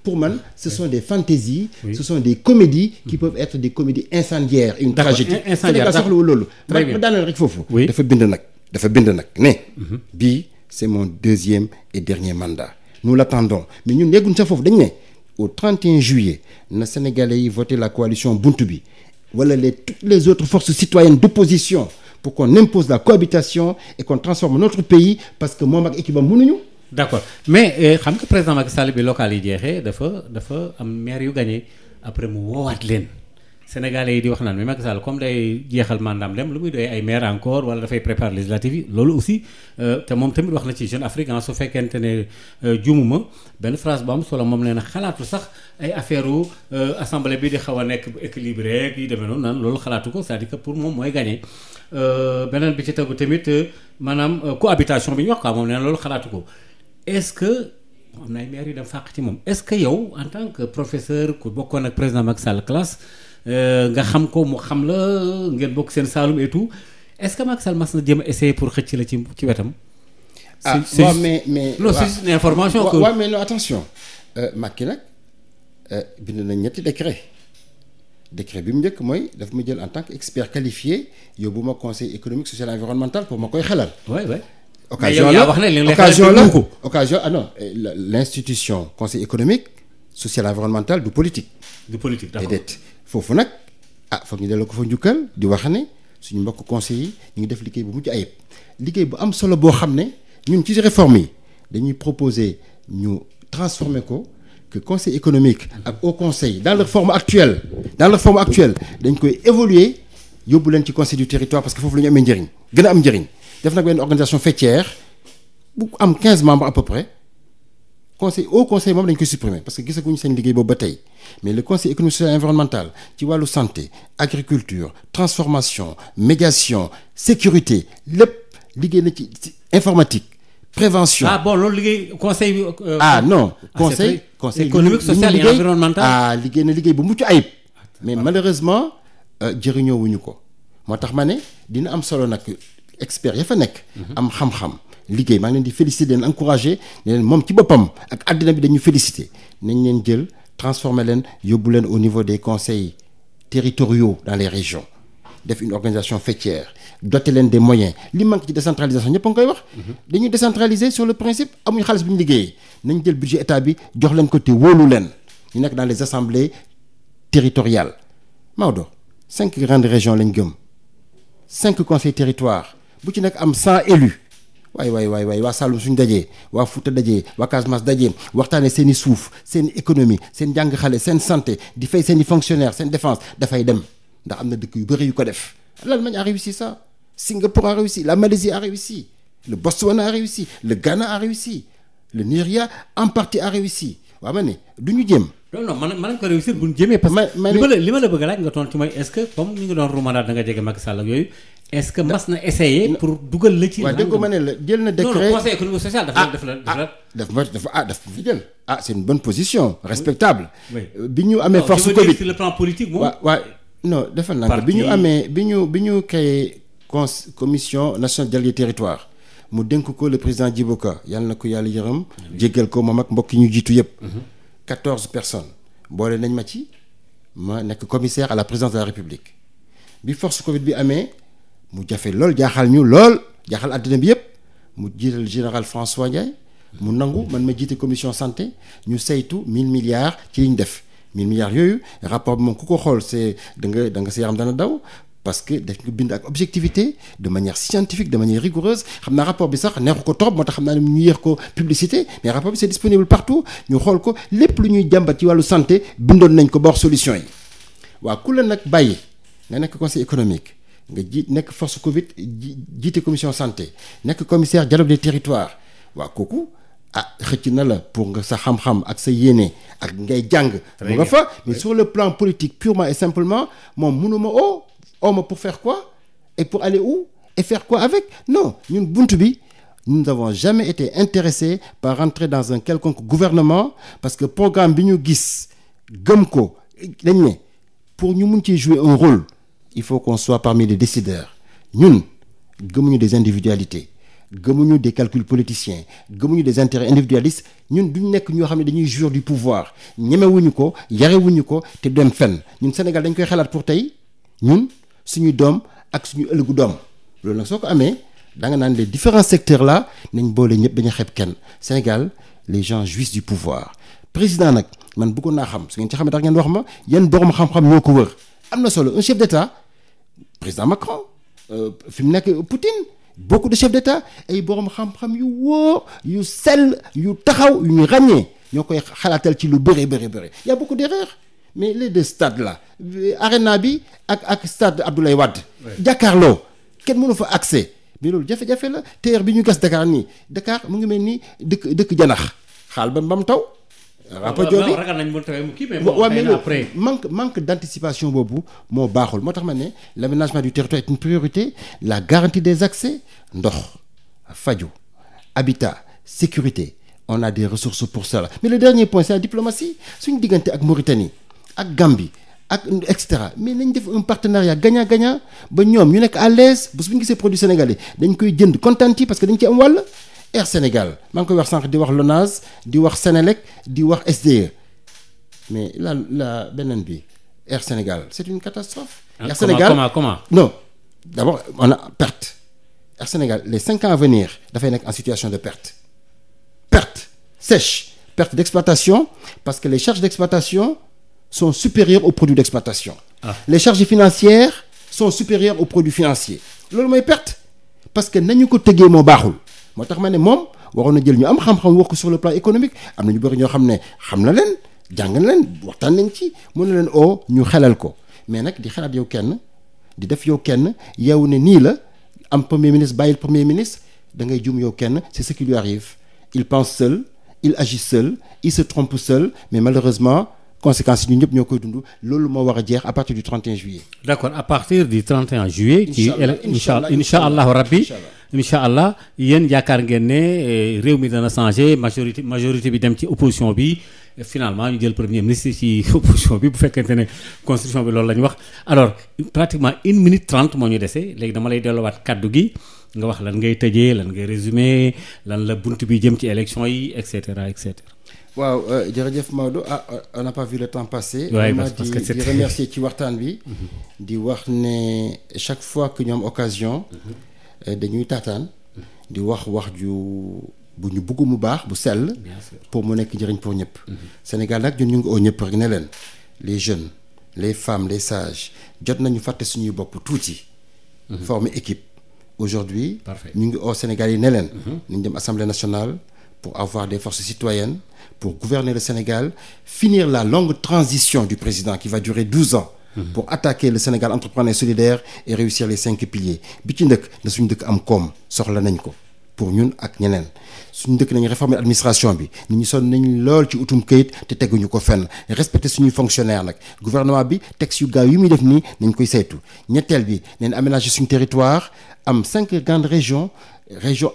pour man ce sont des fantaisies ce sont des comédies qui peuvent être des comédies incendiaires une tragédie Sénégal soxlawul loolu ma daaneel rek foofu dafa bind nag ne bii c'est mon deuxième et dernier mandat nous l'attendons mais ñun yegguñ sa foofu dañ ne au 31 juillet na Sénégalais yi voté la coalition buntu bi wala toutes les autres forces citoyennes d'opposition pour qu'on impose la cohabitation et qu'on transforme notre pays parce que moom ak équipe am mënuñu. d'accord mais xam nga président Macky Sall bi local yi jeexee dafa am maire yu gagné après mu woowaat leen Sénégalais yi di wax naan mais Macky Sall comme day jeexal mandaam dem lu muy doy ay maire encore wala dafay préparer législative yi loolu aussi te moom tamit wax na ci Jeune Afrique su fekkente ne juumuma benn phrase bu am solo moom nee na xalaatu sax ay affaire assemblée bi di xaw a nekk bu équilibré rek yi demee noonu naan loolu xalaatu ko c'est-à-dire que pour moom mooy gagné beneen bi ci tegu tamit maanaam cohabitation bi ñu wax quoi moom nee na loolu xalaatu ko est-ce que am na ay maire yu dem fàq ci moom est-ce que yow en tant que professeur ku bokkoon ak président Macky Sall classe nga xam ko mu xam la ngeen bokk seen Saalum et tout est-ce que Macky Sall mas na jéem a essayer pour xëcc la ci wetam. waaw mais non c'est une information. waaw mais non attention Macky nag bind na ñetti décret bi mu njëkk mooy daf ma jël en tant qu'expert qualifié yóbbu ma conseil économique social et environnemental pour ma koy xelal. oui. occasion non l'institution conseil économique social et environnemental du politique. d'accord déedéet foofu nag foog ñu delloo ko fa njukkal di wax ne suñu mbokk conseil yi ñu ngi def liggéey bu mucc ayib liggéey bu am solo boo xam ne ñun ci réforme yi dañuy proposer ñu transformer ko que conseil économique ak haut conseil dans leur forme actuelle dañ koy évoluer yóbbu leen ci conseil du territoire parce que foofu la ñu amee njëriñ gën a am njëriñ def nag benn organisation faîtière bu am 15 membres à peu près haut conseil moom dañ koy supprimer parce que gisaguñu seen liggéey boobu ba tey mais le conseil économique social et environnemental ci wàllu santé agriculture transformation médiation sécurité lépp liggéey na ci informatique prévention. loolu liggéey conseil bi. Non conseil économique social et environnemental. liggéey na liggéey bu mucc ayib. mais malheureusement jëriñoo wuñu ko moo tax ma ne dina am solo nag expert ya fa nekk. am xam-xam. liggéey maa ngi leen di féliciter leen encourager ne leen moom ci boppam ak àddina bi dañu féliciter nañ leen jël transformer leen yóbbu leen au niveau des conseils territoriaux dans les régions def une organisation faîtière doter leen des moyens li manque ci décentralisation ñëpp a ngi koy wax. dañuy décentraliser sur le principe amuñu xaalis bu ñu liggéeyee nañ jël budget état bi jox leen ko te wóolu leen ñu nekk dans les assemblées territoriales Maodo 5 grandes régions lañ gëm 5 conseils territoires bu ci nekk am 100 élus. waay waa Saloum suñu dajee waa Fouta dajee waa Casamance dajee waxtaanee seen i suuf seen i économie seen njàng xale seen santé di fay seen i fonctionnaires seen défense dafay dem ndax am na dëkk yu bëri yu ko def l'Allemagne a réussi ça Singapour a réussi la Malaisie a réussi le Botswana a réussi le Ghana a réussi le Nigeria en partie a réussi waaw ma ne du ñu jéem. non mën nañ ko réussir bu ñu jéemee. parce que li ma la bëgg a laaj nga tontu ci mooy est-ce que comme ñu ngi doon rumandaat da nga jege Macky Sall ak yooyu. est-ce que mas na essayer pour dugal la ci. waaw dégg nga ma ne la jël na décret. non conseil économique social dafa fi jël. c'est une bonne position respectable. bi ñu amee force Covid sur le plan politique moom. waaw non defal naa ko bi ñu créé commission nationale délégué territoire mu dénk ko le président Djibo Ka yàlla na ko yàlla yërëm. jéggal ko moom ak mbokk yi ñu jiitu yëpp. 14 personnes boole nañ ma ci ma nekk commissaire à la présidence de la République bi force Covid bi amee. mu jafe lool jaaxal àddina bi yëpp mu jiital général François Ndiaye mu nangu man ma jiite commission santé ñu saytu 1000 milliards ci li ñu def 1000 milliards yooyu rapport bi moom ku ko xool c'est da nga sa yaram dana daw parce que daf nga bind ak objectivité de manière scientifique de manière rigoureuse xam naa rapport bi sax neexu ko trop moo tax xam naa ne ñu yéex ko publicité mais rapport bi c'est disponible partout ñu xool ko lépp lu ñuy jàmbat ci wàllu santé bindoon nañ ko ba wax solution yi waaw ku la nag bàyyi nga nekk conseil économique nga nekk force Covid jiite commission santé nekk commissaire dialogue des territoires waaw kooku xëcc na la pour nga sa xam-xam ak sa yéene ak ngay jàng mu nga fa mais sur le plan politique purement et simplement moom mënuma ma pour faire quoi et pour aller où et faire quoi avec non ñun bunt bi nous n'avons jamais été intéressés par rentrer dans un quelconque gouvernement parce que programme bi ñu gis gëm ko dañ ne pour ñu mun ci jouer un rôle il faut qu'on soit parmi les décideurs ñun gëmuñu des individualités gëmuñu des calculs politiciens gëmuñu des intérêts individualistes ñun duñ nekk ñoo xam ne dañuy jouir du pouvoir ñemewuñu ko yarewuñu ko te dem fenn ñun Sénégal dañ koy xalaat pour tey ñun suñu doom ak suñu ëllëgu doom loolu nag soo ko amee da nga naan les différents secteurs là nañ boole ñëpp bañ a xeeb kenn Sénégal les gens jouissent du pouvoir président nag man bëggoon naa xam su ngeen ci xamee tax ngeen wax ma yan borom xam-xam ñoo ko wër am na solo un chef d'État président Macron fi mu nekk Poutine beaucoup de chefs d'État ay borom xam-xam yu wóor yu sell yu taxaw yu ñu ràññee ñoo koy xalaatal ci lu bëri y a beaucoup d'erreurs mais les deux stades là Arena bi ak stade Abdoulaye Wade jàkkaarloo kenn mënu fa accès mais loolu jafe-jafe la TER bi ñu gas Dakar nii Dakar mu ngi mel ni dëkk janax xaal ba mbam taw rapajo ragal nañ mu tawee mu kii mais waaw mais après manque d'anticipation boobu moo baaxul moo tax ma ne l'aménagement du territoire est une priorité la garantie des accès ndox faju habitat sécurité on a des ressources pour cela mais le dernier point c'est la diplomatie suñu diggante ak Mauritanie ak Gambie ak et cetera mais nañ def un partenariat gagnant-gagnant ba ñoom ñu nekk à l'aise bu ñu gisee produit sénégalais dañ koy jënd kontaan ci parce que dañ ci am wàll Air Sénégal maa ngi koy wax sànq di wax LONASE di wax Sénélec di wax SDE mais la beneen bi Air Sénégal c'est une catastrophe. Air Sénégal comment non d'abord on a perte Air Sénégal les 5 ans à venir dafay nekk en situation de perte sèche perte d'exploitation parce que les charges d'exploitation sont supérieures aux produits d'exploitation. Les charges financières sont supérieures aux produits financiers loolu mooy perte parce que nañu ko tëggee moo baaxul. moo tax ma ne moom waroon na jël ñu am xam-xam wax ko sur le plan économique am na ñu bëri ñoo xam ne xam na leen jàng na leen waxtaan nañ ci mën na leen ñu xelal ko mais nag di xalaat yow kenn di def yow kenn yow ne nii la am premier ministre bàyyil premier ministre da ngay jum yow kenn c'est ce qui lui arrive il pense seul il agit seul il se trompe seul mais malheureusement conséquences yi ñun ñëpp ñoo koy dund loolu moo war a jeex à partir du 31 juillet. d'accord à partir du 31 juillet. incha allahu rabbi incha allah yéen yaakaar ngeen ne réew mi dana changer majorité bi dem ci opposition bi finalement ñu jël premier ministre ci opposition bi bu fekkente ne constitution bi loolu la ñu wax alors pratiquement 1 minute 30 moo ñu dese léegi dama lay delloowaat kaddu gi nga wax lan ngay tëjee lan ngay résumer lan la bunt bi jëm ci élection yi et cetera et cetera. waaw jërëjëf Maodo on n'a pas vu le temps passer. waaye parce que di remercier ci waxtaan bi. di wax ne chaque fois que ñu am occasion. dañuy taataan. di wax bu ñu bëgg mu baax bu sell. pour mu nekk njëriñ pour ñëpp. Sénégal nag ñun ñu ngi oo ñëpp rek ne leen les jeunes les femmes les sages jot nañu fàtte suñuy bopp tuuti. former équipe. aujourd'hui ñu ngi oo Sénégal yi ne leen. nañ dem Assemblée nationale pour avoir des forces citoyennes. pour gouverner le Sénégal, finir la longue transition du président qui va durer 12 ans pour attaquer le Sénégal entrepreneur solidaire et réussir les 5 piliers bi ci ndëkk na suñu dëkk am koom soxla nañ ko pour ñun ak ñeneen suñu dëkk nañu réformer administration bi nit ñi sonn nañ lool ci utum këyit te teguñu ko fenn respecter suñuy fonctionnaire nag gouvernement bi texte yu gaaw yi muy def nii nañ koy saytu ñetteel bi neen aménager suñu territoire am 5 grandes région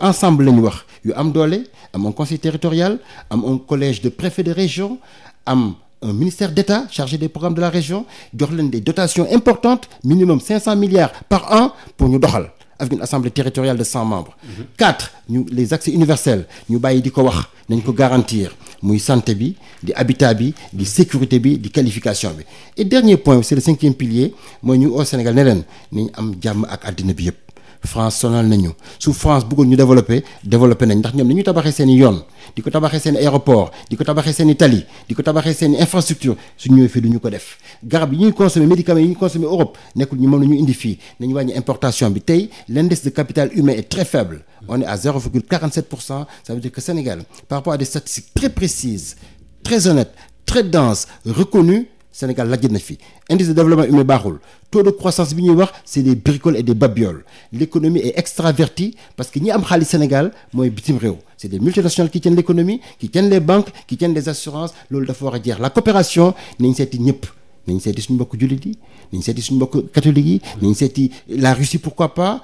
ensemble la ñu wax yu am doole am un conseil territorial am un collège de préfets de région am un ministère d'État chargé des programmes de la région jox leen des dotations importantes minimum 500 milliards par an pour ñu doxal avec une assemblée territoriale de 100 membres. 4 les accès universels ñu bàyyi di ko wax nañ ko garantir muy santé bi di habitat bi di sécurité bi di qualification bi et dernier point c'est le 5e pilier mooy ñu au Sénégal ne leen nañ am jàmm ak àddina bi yëpp. France sonal nañu su France bëggoon ñu développé nañ ndax ñoom ni ñu tabaxee seen i yoon di ko tabaxee seen i aéroport di ko tabaxee seen i tali di ko tabaxee seen i infrastructure su ñëwee fii du ñu ko def garab yi ñuy consommer médicaments yi ñuy consommer Europe nekkul ñu moom la ñu indi fii nañu wàññi importation bi tey l'indice de capital humain est très faible on est à 0,47%. Ça veut dire que Sénégal par rapport à des statistiques très précises très honnêtes très denses reconnues Sénégal lajj na fi indice de développement humain baaxul taux de croissance bi ñuy wax c'est des bricoles et des babioles l'économie est extravertie parce que ñi am xaalis Sénégal mooy bitim réew c'est des multinationales qui tiennent l'économie qui tiennent les banques qui tiennent les assurances loolu dafa war a jeex la coopération nañ seeti ñëpp nañ seeti suñu mbokk jullit yi nañ seeti suñu mbokk catholiques yi nañ seeti la Russie pourquoi pas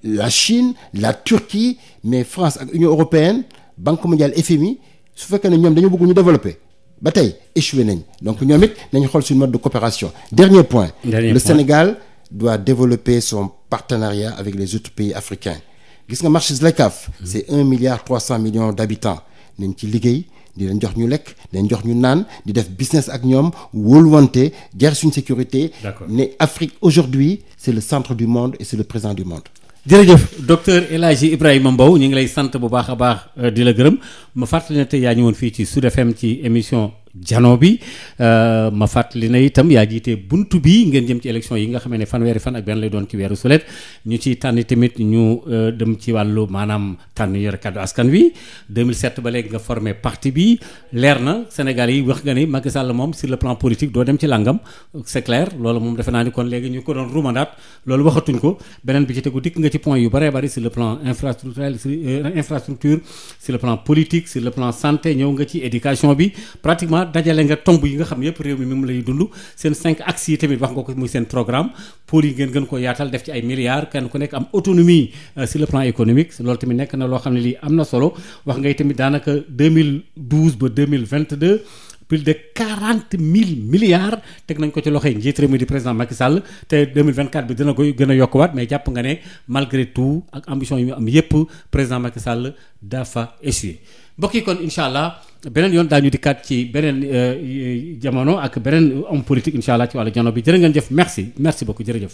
la Chine la Turquie mais France ak Union européenne Banque mondiale FMI su fekkee ne ñoom dañoo bëgg ñu développer ba tey échoué nañ donc ñoom it nañu xool suñu mode de coopération. Dernier point. Sénégal doit développer son partenariat avec les autres pays africains gis nga marché ZLECAf. c'est 1,3 milliard d'habitants nañ ci liggéey. di leen jox ñu lekk di leen jox ñu naan di def business ak ñoom wóoluwante jar suñu sécurité. ne Afrique aujourd'hui c'est le centre du monde et c'est le présent du monde. jërëjëf docteur El Hadji Ibrahima Mbow ñu ngi lay sant bu baax a baax di la gërëm ma fàttali ne tey yaa ñëwoon fii ci Sud FM ci émission jano bi ma fàttali na itam yaa jiite buntu bi ngeen jëm ci élection yi nga xam ne fanweeri fan ak benn lay doon ci weeru sulet ñu ci tànn tamit ñu dem ci wàllu maanaam tànn yore kàddu askan wi 2007 ba léegi nga formé parti bi leer na Sénégal yi wax nga ni Macky Sall moom sur le plan politique doo dem ci làngam c'est clair loolu moom defe naa ni kon léegi ñu ko doon rumandaat loolu waxatuñ ko beneen bi ci tegu dikk nga ci point yu bëree bëri sur le plan infrastructurel sur le plan politique sur le plan santé ñëw nga ci éducation bi pratiquement dajale nga tomb yi nga xam yëpp réew mi mu lay dund seen 5 axes yi tamit wax nga ko muy seen programme pour yi ngeen gën ko yaatal def ci ay milliards kenn ku nekk am autonomie sur le plan économique loolu tamit nekk na loo xam ne lii am na solo wax ngay tamit daanaka 2012 ba 2022 plus de 40 000 milliards teg nañ ko ci loxoy njiit réew mi di président Macky Sall te 2024 bi dina koy gën a yokkuwaat mais jàpp nga ne malgré tout ak ambition yi mu am yépp président Macky Sall dafa échoué mbokk yi kon incha allah beneen yoon daañu dikkaat ci beneen jamono ak beneen homme politique incha allah ci wàllu jano bi jërë ngeen jëf merci beaucoup jërëjëf.